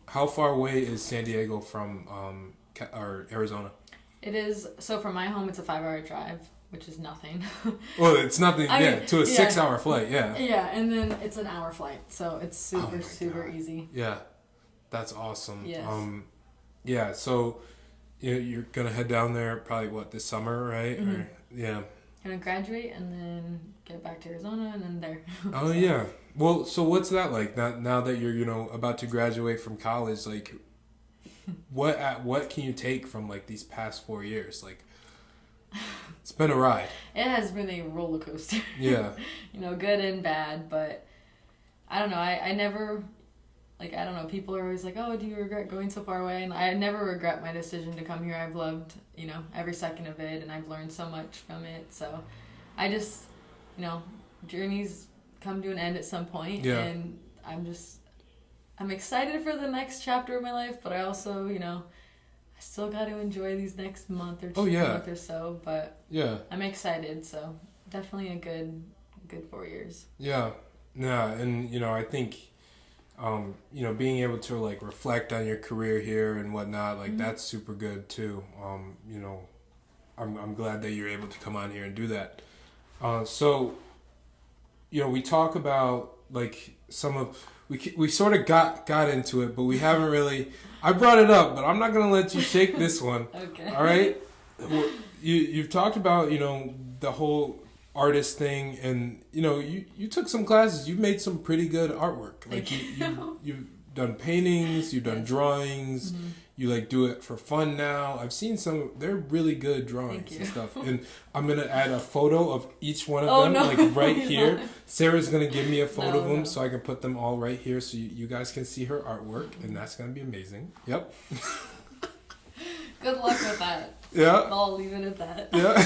How far away is San Diego from or Arizona? It is, so from my home, it's a 5-hour drive, which is nothing. Well, it's nothing, to a 6-hour flight, yeah. Yeah, and then it's an hour flight, so it's super easy. Yeah, that's awesome. Yes. Yeah, so you're going to head down there probably, this summer, right? Mm-hmm. Or, yeah. Gonna graduate and then get back to Arizona and then there. Oh, yeah. Well, so what's that like now that you're, about to graduate from college? Like, what can you take from, like, these past 4 years? Like, it's been a ride. It has been a roller coaster. Yeah. Good and bad, but I don't know. I never... Like, I don't know, people are always like, oh, do you regret going so far away? And I never regret my decision to come here. I've loved, every second of it, and I've learned so much from it. So I just, journeys come to an end at some point, and I'm excited for the next chapter of my life, but I also, I still got to enjoy these next month or month or so, but I'm excited, so definitely a good 4 years. Yeah, and, I think... being able to like reflect on your career here and whatnot, like that's super good too. I'm glad that you're able to come on here and do that. So, we talk about like we sort of got into it, but we haven't really. I brought it up, but I'm not gonna let you shake this one. Okay. All right. You've talked about the whole artist thing, and you took some classes. You've made some pretty good artwork. Like you've done paintings, you've done drawings. You like do it for fun now. I've seen some. They're really good drawings and stuff. And I'm gonna add a photo of each one of them, like right here. Sarah's gonna give me a photo of them so I can put them all right here, so you guys can see her artwork, and that's gonna be amazing. Yep. Good luck with that. Yeah. I'll leave it at that. Yeah.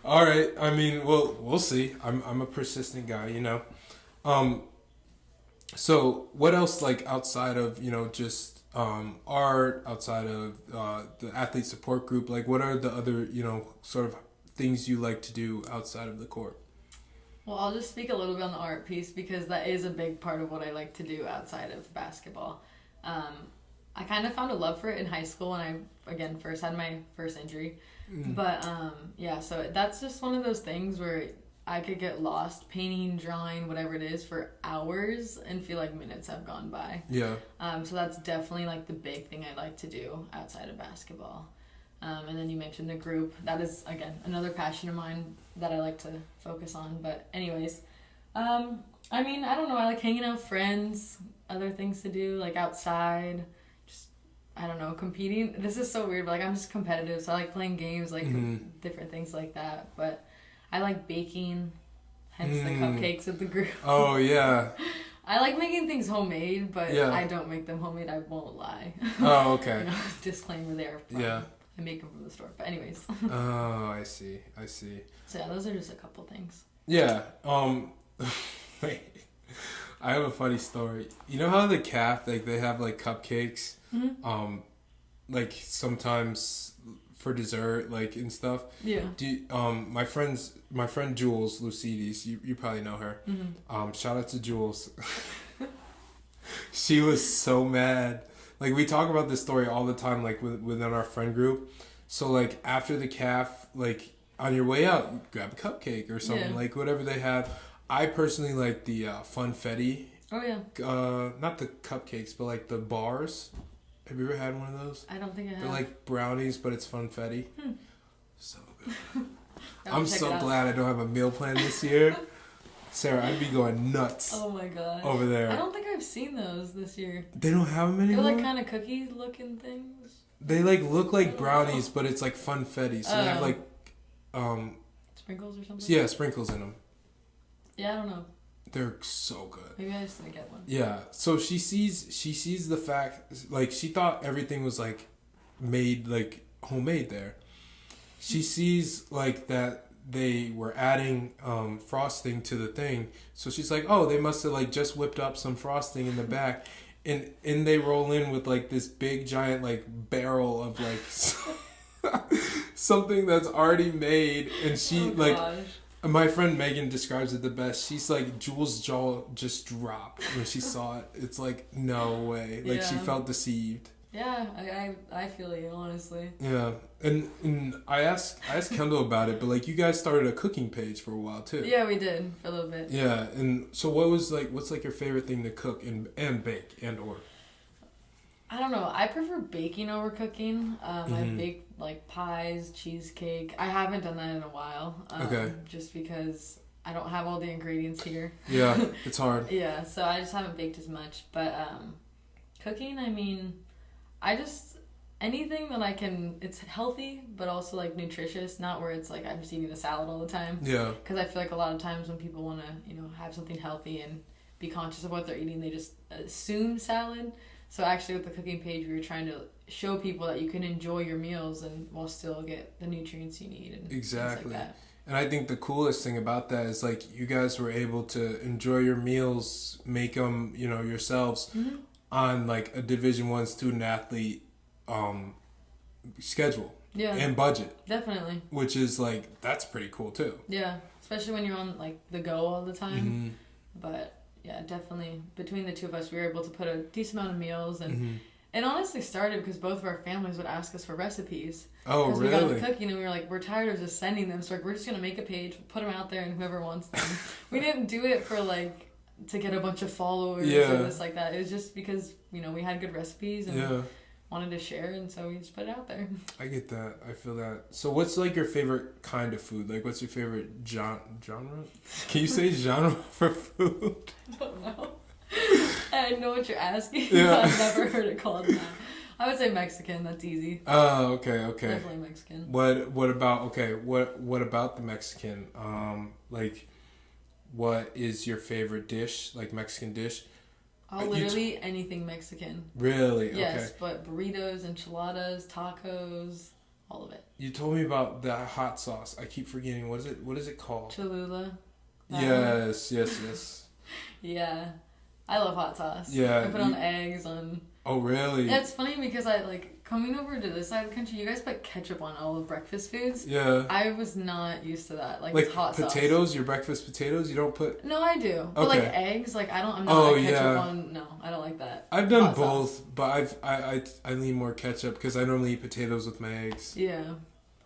All right. I mean, we'll see. I'm a persistent guy, So what else, like outside of just art, outside of the athlete support group, like what are the other sort of things you like to do outside of the court? Well, I'll just speak a little bit on the art piece because that is a big part of what I like to do outside of basketball. I kind of found a love for it in high school when I, again, first had my first injury. But, so that's just one of those things where I could get lost painting, drawing, whatever it is for hours and feel like minutes have gone by. Yeah. So that's definitely like the big thing I like to do outside of basketball. And then you mentioned the group. That is, again, another passion of mine that I like to focus on. But anyways, I don't know. I like hanging out with friends, other things to do, like outside. I don't know, competing. This is so weird, but like I'm just competitive, so I like playing games, like different things like that. But I like baking, hence the cupcakes with the group. Oh yeah. I like making things homemade, but I don't make them homemade. I won't lie. Oh okay. Disclaimer there. I make them from the store, but anyways. Oh, I see. So yeah, those are just a couple things. Yeah. Wait. I have a funny story. You know how the CAF, like they have like cupcakes, like sometimes for dessert, like and stuff. Yeah. My friend Jules Lucides, you probably know her. Shout out to Jules. She was so mad. Like we talk about this story all the time, like within our friend group. So like after the CAF, like on your way out, grab a cupcake or something, like whatever they have. I personally like the funfetti. Oh yeah. Not the cupcakes, but like the bars. Have you ever had one of those? I don't think I have. They're like brownies, but it's funfetti. So good. I'm so glad I don't have a meal plan this year. Sarah, I'd be going nuts. Oh my god. Over there. I don't think I've seen those this year. They don't have them anymore? They're like kind of cookie looking things. They like look like brownies, but it's like funfetti. So they have like sprinkles or something? Yeah, sprinkles in them. Yeah, I don't know. They're so good. Maybe I just didn't get one. Yeah. So she sees the fact, like, she thought everything was like made like homemade there. She sees like that they were adding frosting to the thing. So she's like, oh, they must have like just whipped up some frosting in the back. And they roll in with like this big giant like barrel of like something that's already made. And she my friend Megan describes it the best. She's like, Jules' jaw just dropped when she saw it. It's like, no way. Like, she felt deceived. Yeah, I feel you, honestly. Yeah, and I asked Kendall about it, but like, you guys started a cooking page for a while too. Yeah, we did for a little bit. Yeah, and so what's like your favorite thing to cook and bake or? I don't know. I prefer baking over cooking. I bake like pies, cheesecake. I haven't done that in a while. Okay. Just because I don't have all the ingredients here. Yeah, it's hard. Yeah, so I just haven't baked as much. But cooking, I mean, anything that I can, it's healthy, but also like nutritious, not where it's like I'm just eating a salad all the time. Yeah. Because I feel like a lot of times when people want to, have something healthy and be conscious of what they're eating, they just assume salad. So actually with the cooking page, we were trying to show people that you can enjoy your meals and while still get the nutrients you need and exactly. things like that. And I think the coolest thing about that is like you guys were able to enjoy your meals, make them, yourselves on like a Division I student athlete schedule and budget. Definitely. Which is like, that's pretty cool too. Yeah, especially when you're on like the go all the time. But yeah, definitely between the two of us, we were able to put a decent amount of meals and it honestly started because both of our families would ask us for recipes. Oh, really? Because we got to cooking and we were like, we're tired of just sending them. So like, we're just going to make a page, put them out there and whoever wants them. We didn't do it for like, to get a bunch of followers or this like that. It was just because, we had good recipes and wanted to share. And so we just put it out there. I get that. I feel that. So what's like your favorite kind of food? Like what's your favorite genre? Can you say genre for food? I don't know. I know what you're asking. Yeah. I've never heard it called that. I would say Mexican. That's easy. Oh, okay. Definitely Mexican. What about what about the Mexican? Like, what is your favorite dish? Like Mexican dish? Literally anything Mexican. Really? Yes, okay. But burritos, enchiladas, tacos, all of it. You told me about that hot sauce. I keep forgetting. What is it called? Cholula. Yes. Yeah. I love hot sauce. Yeah. I put on eggs on. Oh, really? It's funny because I like coming over to this side of the country. You guys put ketchup on all of breakfast foods. Yeah. I was not used to that. Like hot potatoes, sauce. Your breakfast potatoes. You don't put. No, I do. Okay. But like eggs, like I'm not like ketchup on. No, I don't like that. I've done both, sauce. But I lean more ketchup because I normally eat potatoes with my eggs. Yeah.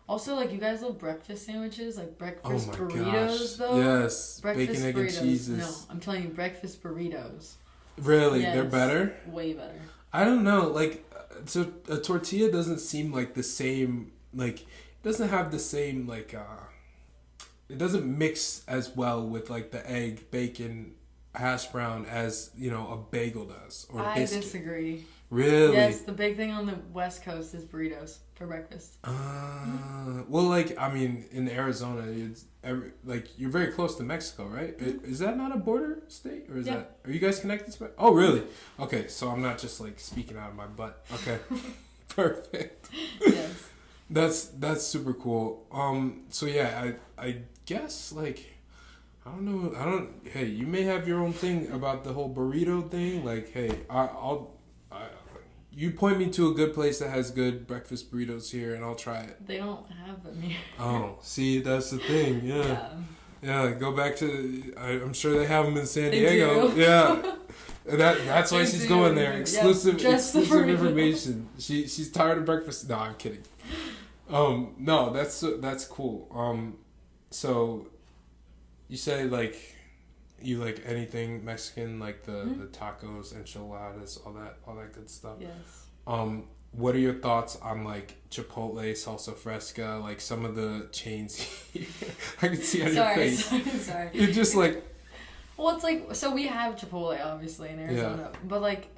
Also, like, you guys love breakfast sandwiches? Like, breakfast burritos, gosh. though? Yes. Breakfast bacon, egg, burritos. and cheeses. No, I'm telling you, breakfast burritos. Really? Yes. They're better? Way better. I don't know. Like, so a tortilla doesn't seem like the same, like, it doesn't have the same, like, it doesn't mix as well with, like, the egg, bacon, hash brown as, a bagel does. Or I biscuit. Disagree. Really? Yes, the big thing on the West Coast is burritos for breakfast. Well, like, I mean, in Arizona, you're very close to Mexico, right? Is that not a border state? Or are you guys connected to it? Oh, really? Okay, so I'm not just, like, speaking out of my butt. Okay. Perfect. Yes. That's super cool. So, yeah, I guess, like, I don't know. Hey, you may have your own thing about the whole burrito thing. Like, hey, you point me to a good place that has good breakfast burritos here, and I'll try it. They don't have them here. Oh, see, that's the thing. Yeah. Go back to. I'm sure they have them in San Diego. Do. Yeah. That's why she's going there. Exclusive information. She's tired of breakfast. No, I'm kidding. No, that's cool. So, you say like. You like anything Mexican, like the tacos, enchiladas, all that good stuff. Yes. What are your thoughts on like Chipotle, salsa fresca, like some of the chains? I can see on your face. Sorry. You're just like. Well, it's like so we have Chipotle obviously in Arizona, but like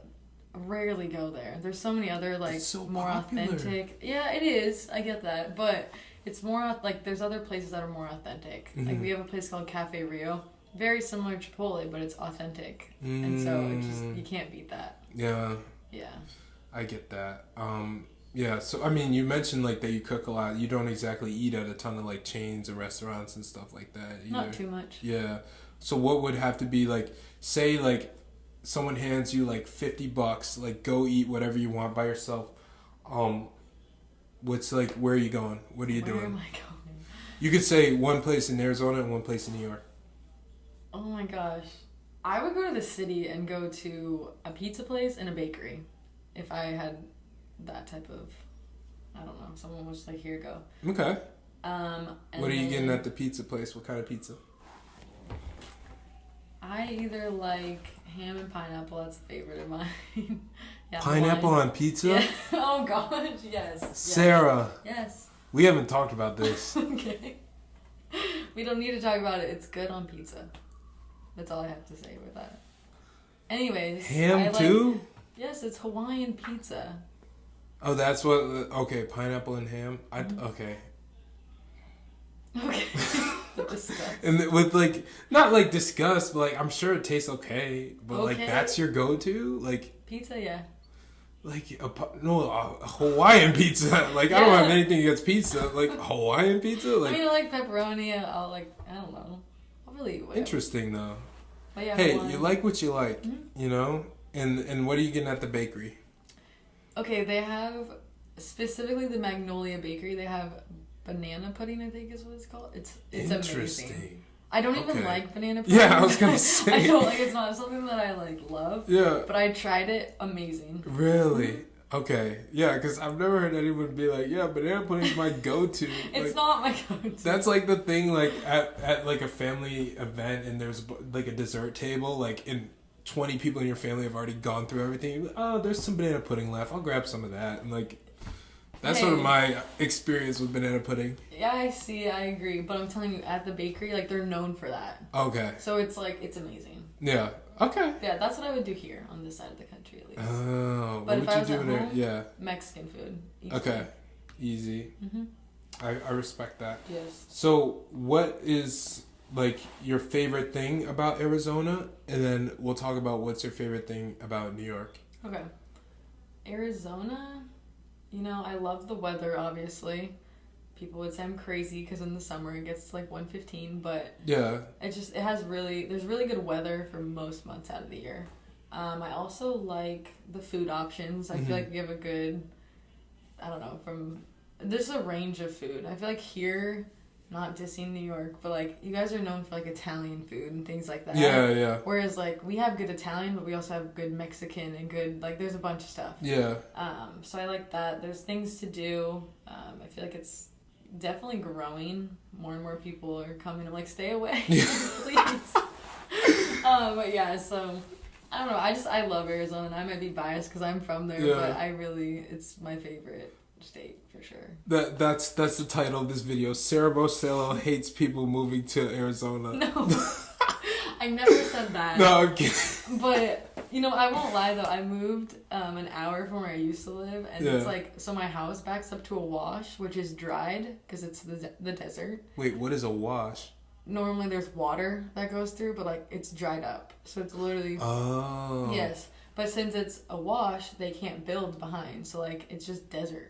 rarely go there. There's so many other like more popular. Authentic. Yeah, it is. I get that, but it's more like there's other places that are more authentic. Like we have a place called Cafe Rio. very similar to Chipotle, but it's authentic, and so it just you can't beat that. Yeah. Yeah. I get that. Yeah. So I mean, you mentioned like that you cook a lot. You don't exactly eat at a ton of like chains and restaurants and stuff like that either. Not too much. Yeah. So what would have to be like, say like someone hands you like $50, like go eat whatever you want by yourself. What's like, where are you going? What are you doing? Where am I going? You could say one place in Arizona and one place in New York. Oh my gosh. I would go to the city and go to a pizza place and a bakery if I had that type of, I don't know, someone was like, here, go. Okay. And what are you getting at the pizza place? What kind of pizza? I either like ham and pineapple. That's a favorite of mine. Yeah, Pineapple on pizza? Yeah. Oh gosh, yes. Sarah. Yes. We haven't talked about this. Okay. We don't need to talk about it. It's good on pizza. That's all I have to say with that. Anyways. Ham too? Yes, it's Hawaiian pizza. Oh, that's what. Okay, pineapple and ham. Okay. Okay. Disgust. And with like, not like disgust, but like I'm sure it tastes okay. But Okay. like that's your go-to, like Pizza, yeah. like a Hawaiian pizza. Like I don't have anything against pizza. Like Hawaiian pizza. Like I mean, I like pepperoni. I'll like, I don't know. I'll really eat whatever. interesting though. But yeah, Hey, Hawaiian. you like what you like, you know. And what are you getting at the bakery? Okay, they have specifically the Magnolia Bakery. They have banana pudding, I think is what it's called. It's Interesting. amazing. I don't even Okay. like banana pudding. Yeah, I was gonna say. I don't like. It's not something that I like love. Yeah. But I tried it. Amazing. Really? Okay. Yeah, because I've never heard anyone be like, yeah, banana pudding's my go-to. It's like, not my go-to. that's like the thing, like at like a family event and there's like a dessert table, like and 20 people in your family have already gone through everything. You're like, oh, there's some banana pudding left. I'll grab some of that. And like, that's sort of my experience with banana pudding. Yeah, I see. I agree. But I'm telling you, at the bakery, like they're known for that. Okay. So it's like it's amazing. Yeah. Okay. Yeah, that's what I would do here on this side of the country at least. Oh, But what if would I you was do at in there? home, Yeah. Mexican food. Okay. Easy. Mm-hmm. I respect that. Yes. So, what is like your favorite thing about Arizona? And then we'll talk about what's your favorite thing about New York. Okay. Arizona, you know, I love the weather, obviously. People would say I'm crazy because in the summer it gets to like 115, but Yeah. there's really good weather for most months out of the year. I also like the food options. I feel like we have a good, I don't know, there's a range of food. I feel like here, not dissing New York, but like you guys are known for like Italian food and things like that. Yeah, yeah. Whereas like we have good Italian, but we also have good Mexican and good, like there's a bunch of stuff. Yeah. So I like that. There's things to do. I feel like it's definitely growing. More and more people are coming. I'm like, stay away, please. But yeah, so I don't know. I love Arizona, and I might be biased because I'm from there, but it's my favorite state for sure. That's the title of this video. Sarah Barcello hates people moving to Arizona. No, I never said that. No, I'm kidding. But you know, I won't lie though. I moved an hour from where I used to live, and it's like, so my house backs up to a wash, which is dried because it's the desert. Wait, what is a wash? Normally there's water that goes through, but like it's dried up, so it's literally yes. But since it's a wash, they can't build behind, so like it's just desert.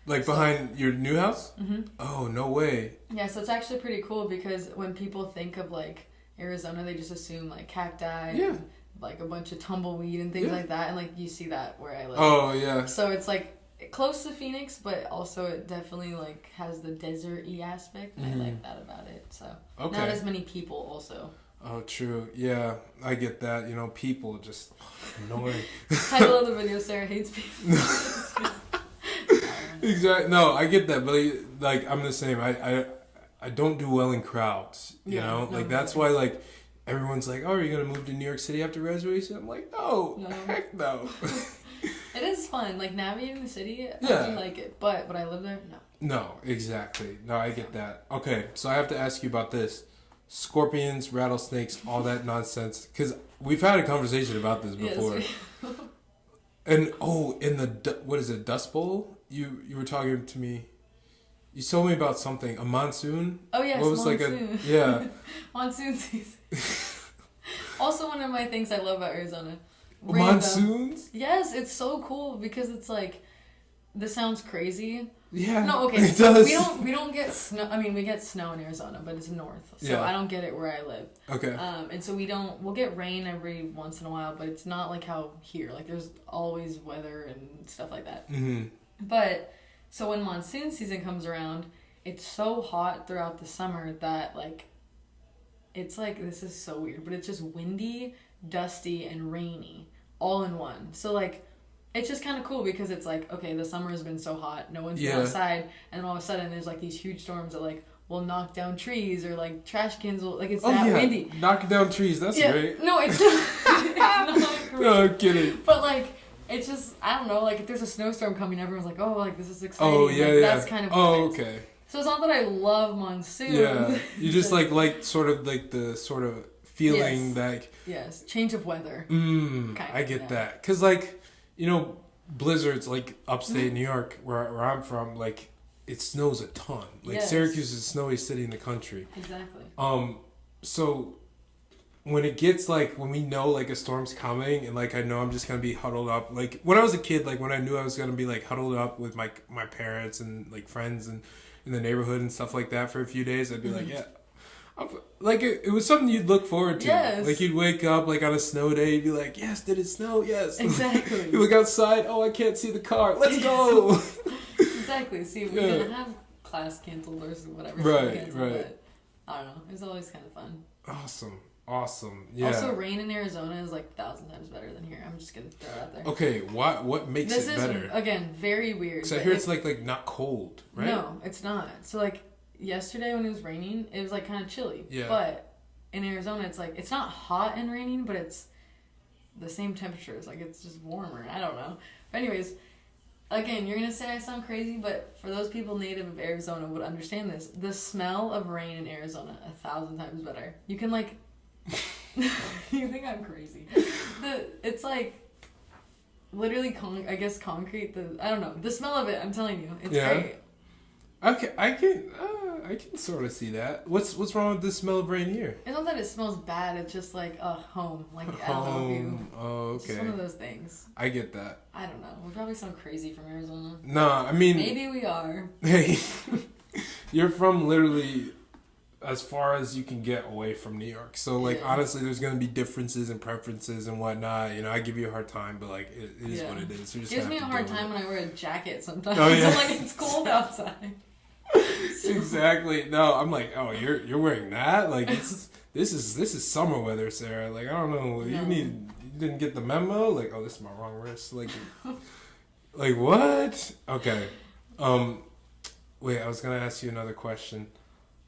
Like behind your new house? Mm-hmm. Oh, no way. Yeah, so it's actually pretty cool because when people think of like Arizona, they just assume like cacti, and, like a bunch of tumbleweed and things like that, and like you see that where I live. Oh yeah. So it's like close to Phoenix, but also it definitely like has the desert-y aspect, and I like that about it. So not as many people also. Oh, true. Yeah, I get that. You know, people just annoying. Title of the video: Sarah hates people. Exactly. No, I get that, but like I'm the same. I don't do well in crowds. You know, like that's why like everyone's like, "Oh, are you gonna move to New York City after graduation?" I'm like, "No, heck no." It is fun, like navigating the city. I do like it, but would I live there? No. No, exactly. No, I get that. Okay, so I have to ask you about this: scorpions, rattlesnakes, all that nonsense. Because we've had a conversation about this before. Yes. And in the what is it, Dust Bowl? You were talking to me. You told me about something. A monsoon? Oh, yes, what was monsoon. Yeah. Monsoon season. Also, one of my things I love about Arizona. Monsoons? Yes, it's so cool because it's like, this sounds crazy. Yeah. No, okay. It So does. we don't get snow. I mean, we get snow in Arizona, but it's north, so I don't get it where I live. Okay. And so we'll get rain every once in a while, but it's not like how here. Like there's always weather and stuff like that. Mm-hmm. But so when monsoon season comes around, it's so hot throughout the summer that like, it's like, this is so weird, but it's just windy, dusty, and rainy all in one. So like, it's just kind of cool because it's like, okay, the summer has been so hot, no one's been outside, and then all of a sudden there's like these huge storms that like will knock down trees or like trash cans will, like it's that windy. Knocking down trees, that's great. No, it's not, it's not great. No, I'm kidding. But like, it's just, I don't know, like if there's a snowstorm coming, everyone's like, oh, like this is exciting. Oh, yeah. That's kind of what it is. Okay. So it's not that I love monsoon. Yeah, you just like sort of like the sort of feeling like... Yes, change of weather. I get that. Because like, you know, blizzards like upstate New York where I'm from, like it snows a ton. Like Syracuse is the snowiest city in the country. Exactly. So when it gets like, when we know like a storm's coming and like I know I'm just gonna be huddled up, like when I was a kid, like when I knew I was gonna be like huddled up with my parents and like friends and in the neighborhood and stuff like that for a few days, I'd be like, yeah. Like it was something you'd look forward to. Yes. Like you'd wake up like on a snow day, you'd be like, yes, did it snow? Yes. Exactly. You look outside, oh, I can't see the car. Let's go. Exactly. See, we didn't have class canceled or whatever. Right. But I don't know. It was always kind of fun. Awesome. Yeah. Also, rain in Arizona is like 1,000 times better than here. I'm just gonna throw it out there. Okay, what makes it better? This is again very weird. Because I hear it's like not cold, right? No, it's not. So like yesterday when it was raining, it was like kind of chilly. Yeah. But in Arizona, it's like it's not hot and raining, but it's the same temperatures. Like it's just warmer. I don't know. But anyways, again, you're gonna say I sound crazy, but for those people native of Arizona would understand this. The smell of rain in Arizona 1,000 times better. You can like. You think I'm crazy? It's like literally concrete. I don't know. The smell of it. I'm telling you, it's great. Okay, I can sort of see that. What's wrong with the smell of rain here? It's not that it smells bad. It's just like home. Like I love you. Oh, okay. It's just one of those things. I get that. I don't know. We probably sound crazy from Arizona. No, I mean maybe we are. Hey, you're from literally as far as you can get away from New York. So like honestly, there's gonna be differences and preferences and whatnot. You know, I give you a hard time, but like it is what it is. It gives me a hard time when I wear a jacket sometimes. Oh, yeah. I'm like, it's cold outside. Exactly. No, I'm like, oh, you're wearing that? Like this is summer weather, Sarah. Like I don't know. You didn't get the memo? Like, oh, this is my wrong wrist. Like like what? Okay. Wait, I was gonna ask you another question.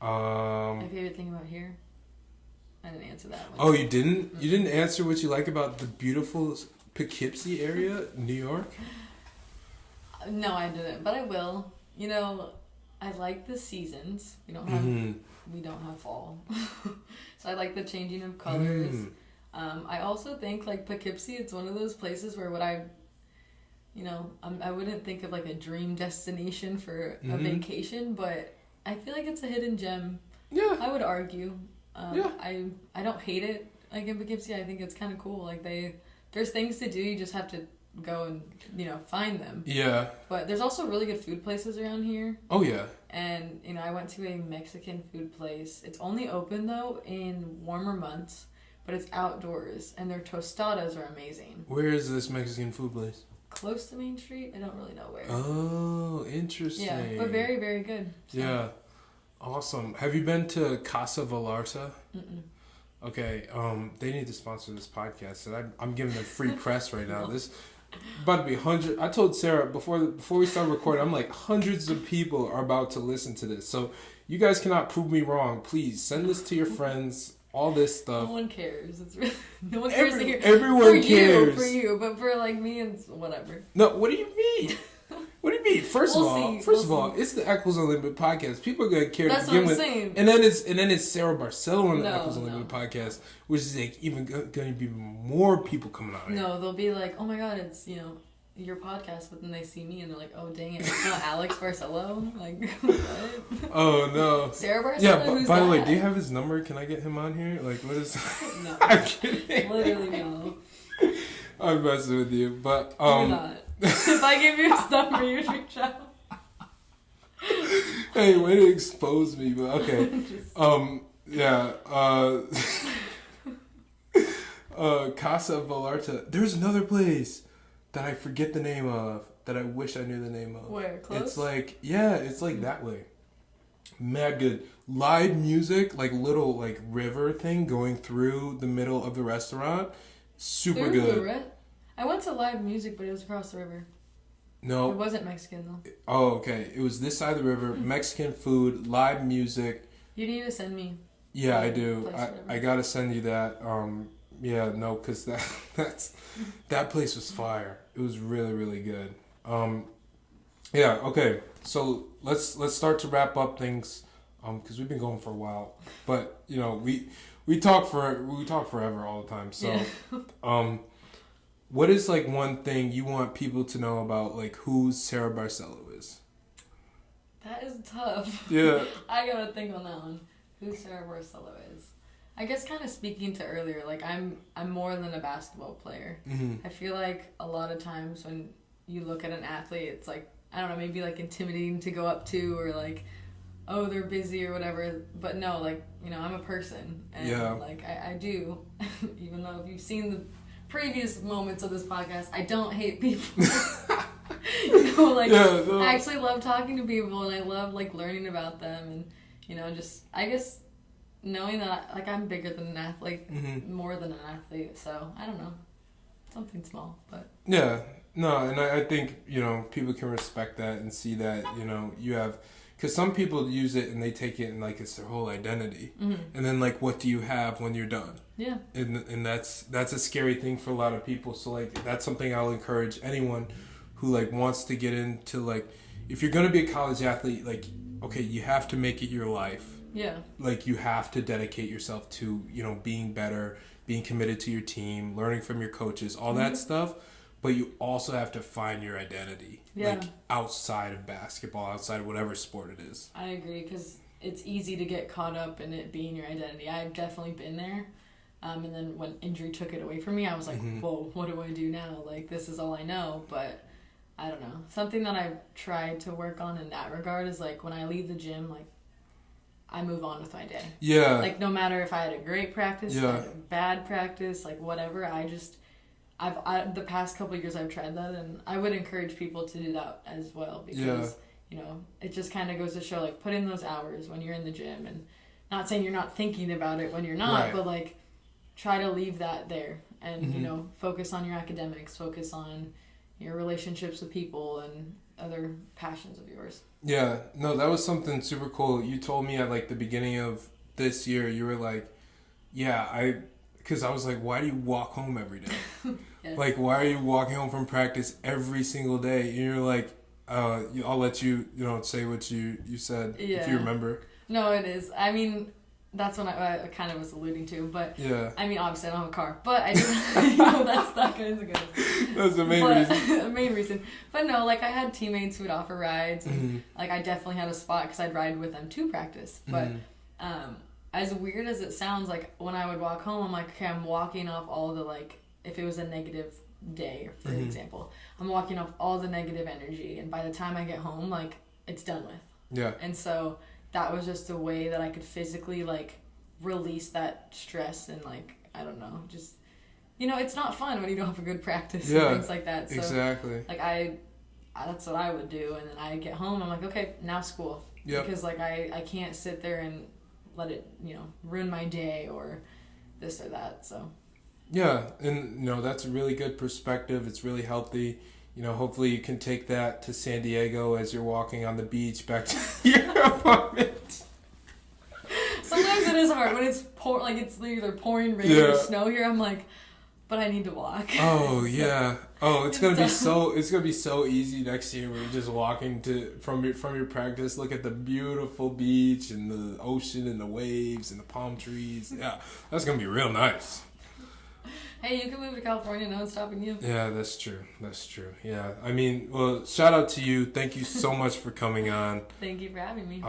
My favorite thing about here? I didn't answer that one. Oh, you didn't? Mm-hmm. You didn't answer what you like about the beautiful Poughkeepsie area, New York? No, I didn't, but I will. You know, I like the seasons. We don't have fall. So I like the changing of colors. I also think like Poughkeepsie, it's one of those places where I wouldn't think of like a dream destination for a vacation, but I feel like it's a hidden gem. Yeah. I would argue. I don't hate it. Like in Poughkeepsie, I think it's kind of cool. Like there's things to do. You just have to go and find them. Yeah. But there's also really good food places around here. Oh yeah. And I went to a Mexican food place. It's only open though in warmer months, but it's outdoors, and their tostadas are amazing. Where is this Mexican food place? Close to Main Street. I don't really know where. Oh, interesting. Yeah, but very, very good. So. Yeah. Awesome. Have you been to Casa Valarsa? Mm-mm. Okay, they need to sponsor this podcast, so I'm giving them free press right now. This about to be 100. I told Sarah before we started recording, I'm like, hundreds of people are about to listen to this. So you guys cannot prove me wrong. Please send this to your friends. All this stuff. No one cares. No one cares to hear. Everyone cares. For you, but for like me, it's whatever. No, what do you mean? What do you mean? First of all, it's the Echols Unlimited podcast. People are gonna care. That's what I'm saying. And then it's Sarah Barcello on the Echols Unlimited podcast, which is like even gonna be more people coming out. No, they'll be like, oh my god, it's your podcast, but then they see me and they're like, oh, dang it, it's not Alex Barcello? Like, what? Oh, no. Sarah Barcello? Yeah, Who's by that? the way, do you have his number? Can I get him on here? Like, what is... No. I'm kidding. Literally no. I'm messing with you, but... Do not. If I give you his number, you'd reach out. Hey, way to expose me, but okay. Yeah, Casa Vallarta. There's another place that I forget the name of that I wish I knew the name of. Where? Close? It's like, yeah, it's like that way. Mad good. Live music, like little like river thing going through the middle of the restaurant. Super Through good. the river? I went to live music, but it was across the river. No. It wasn't Mexican, though. Oh, okay. It was this side of the river. Mexican food, live music. You need to send me. Yeah, I do. Place, I gotta send you that. Yeah, no, because that place was fire. It was really, really good. Yeah, okay. So let's start to wrap up things. Because we've been going for a while, but you know we talk forever all the time. So, yeah. What is like one thing you want people to know about like who Sarah Barcello is? That is tough. Yeah. I gotta think on that one. Who Sarah Barcello is. I guess kind of speaking to earlier, like I'm more than a basketball player. Mm-hmm. I feel like a lot of times when you look at an athlete, it's like, I don't know, maybe like intimidating to go up to, or like, oh, they're busy or whatever. But no, like, you know, I'm a person. And Yeah. like I do, even though if you've seen the previous moments of this podcast, I don't hate people. You know, like, yeah, no. I actually love talking to people, and I love like learning about them, and you know, just I guess knowing that like I'm bigger than an athlete, Mm-hmm. more than an athlete. So I don't know, something small, but Yeah, no, and I think, you know, people can respect that and see that, you know, you have, because some people use it and they take it and like it's their whole identity, mm-hmm. and then like what do you have when you're done? Yeah. And that's a scary thing for a lot of people. So like that's something I'll encourage anyone who like wants to get into, like, if you're gonna be a college athlete, like, okay, you have to make it your life. Yeah. Like you have to dedicate yourself to, you know, being better, being committed to your team, learning from your coaches, all that stuff. But you also have to find your identity, like outside of basketball, outside of whatever sport it is. I agree, because it's easy to get caught up in it being your identity. I've definitely been there. And then when injury took it away from me, I was like, whoa, what do I do now? Like, this is all I know. But I don't know. Something that I've tried to work on in that regard is like when I leave the gym, like, I move on with my day. Yeah. Like, no matter if I had a great practice, if I Yeah. had a bad practice, like, whatever, the past couple of years I've tried that, and I would encourage people to do that as well, because, you know, it just kind of goes to show, like, put in those hours when you're in the gym, and not saying you're not thinking about it when you're not, Right. but, like, try to leave that there, and, you know, focus on your academics, focus on your relationships with people, and other passions of yours. Yeah, no, that was something super cool. You told me at like the beginning of this year, you were like, because I was like, why do you walk home every day? Yeah. Like, why are you walking home from practice every single day? And you're like, I'll let you, you know, say what you said, if you remember. No, it is. I mean, that's what I kind of was alluding to, but yeah. I mean, obviously I don't have a car, but I do, you know, that's not kind of good. That's the main reason. The main reason. But no, like, I had teammates who would offer rides, and like, I definitely had a spot because I'd ride with them to practice. But as weird as it sounds, like, when I would walk home, I'm like, okay, I'm walking off all the, like, if it was a negative day, for example, I'm walking off all the negative energy, and by the time I get home, like, it's done with. Yeah. And so that was just a way that I could physically, like, release that stress, and, like, I don't know, just, you know, it's not fun when you don't have a good practice and things like that. So, exactly. like, that's what I would do, and then I get home, I'm like, okay, now school. Yep. Because, like, I can't sit there and let it, you know, ruin my day or this or that, so. Yeah, and, you know, that's a really good perspective. It's really healthy. You know, hopefully you can take that to San Diego as you're walking on the beach back to your apartment. Sometimes it is hard when it's it's either pouring rain or snow here. I'm like, but I need to walk. Oh yeah. Oh, it's gonna be so easy next year when you're just walking from your practice. Look at the beautiful beach and the ocean and the waves and the palm trees. Yeah, that's gonna be real nice. Hey, you can move to California. No one's stopping you. Yeah, that's true. That's true. Yeah. I mean, well, shout out to you. Thank you so much for coming on. Thank you for having me.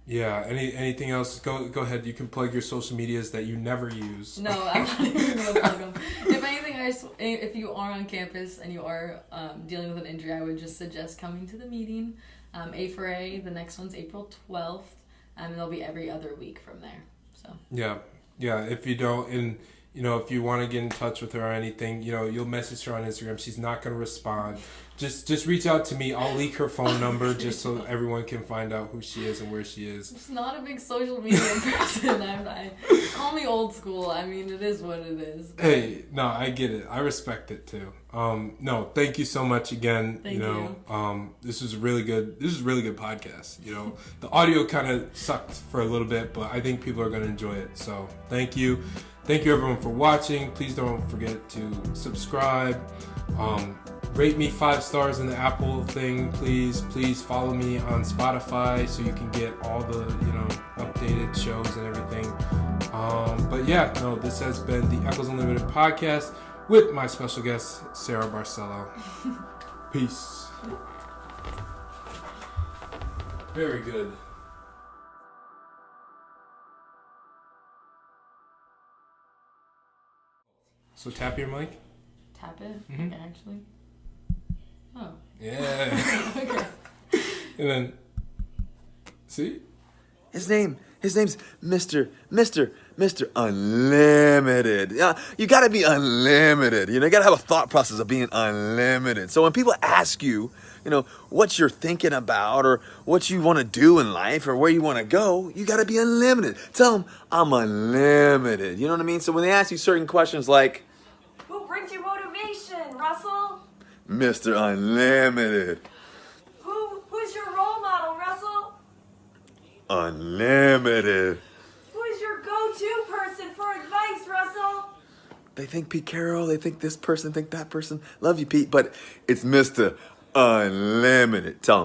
Yeah. Anything else? Go ahead. You can plug your social medias that you never use. No, I'm not even going to plug them. If anything, if you are on campus and you are dealing with an injury, I would just suggest coming to the meeting. A4A, the next one's April 12th, and they'll be every other week from there. So. Yeah. If you don't, and if you want to get in touch with her or anything, you'll message her on Instagram. She's not going to respond. Just reach out to me. I'll leak her phone number just so everyone can find out who she is and where she is. It's not a big social media person. Call me old school. I mean, it is what it is. Hey, no, I get it. I respect it too. No, thank you so much again. Thank you. This is a really good podcast. The audio kind of sucked for a little bit, but I think people are going to enjoy it. So thank you. Thank you everyone for watching. Please don't forget to subscribe. Rate me 5 stars in the Apple thing, please. Please follow me on Spotify so you can get all the updated shows and everything. But yeah, no, this has been the Echols Unlimited podcast with my special guest Sarah Barcello. Peace. Very good. So tap your mic. Tap it? Mm-hmm. Okay, actually. Oh. Yeah. Okay. And then, see? His name's Mr. Unlimited. Yeah, you gotta be unlimited. You gotta have a thought process of being unlimited. So when people ask you, what you're thinking about or what you want to do in life or where you want to go, you gotta be unlimited. Tell them, I'm unlimited. You know what I mean? So when they ask you certain questions like, who brings you motivation, Russell? Mr. Unlimited. Who's your role model, Russell? Unlimited. Who is your go-to person for advice, Russell? They think Pete Carroll, they think this person, think that person. Love you, Pete, but it's Mr. Unlimited. Tell 'em.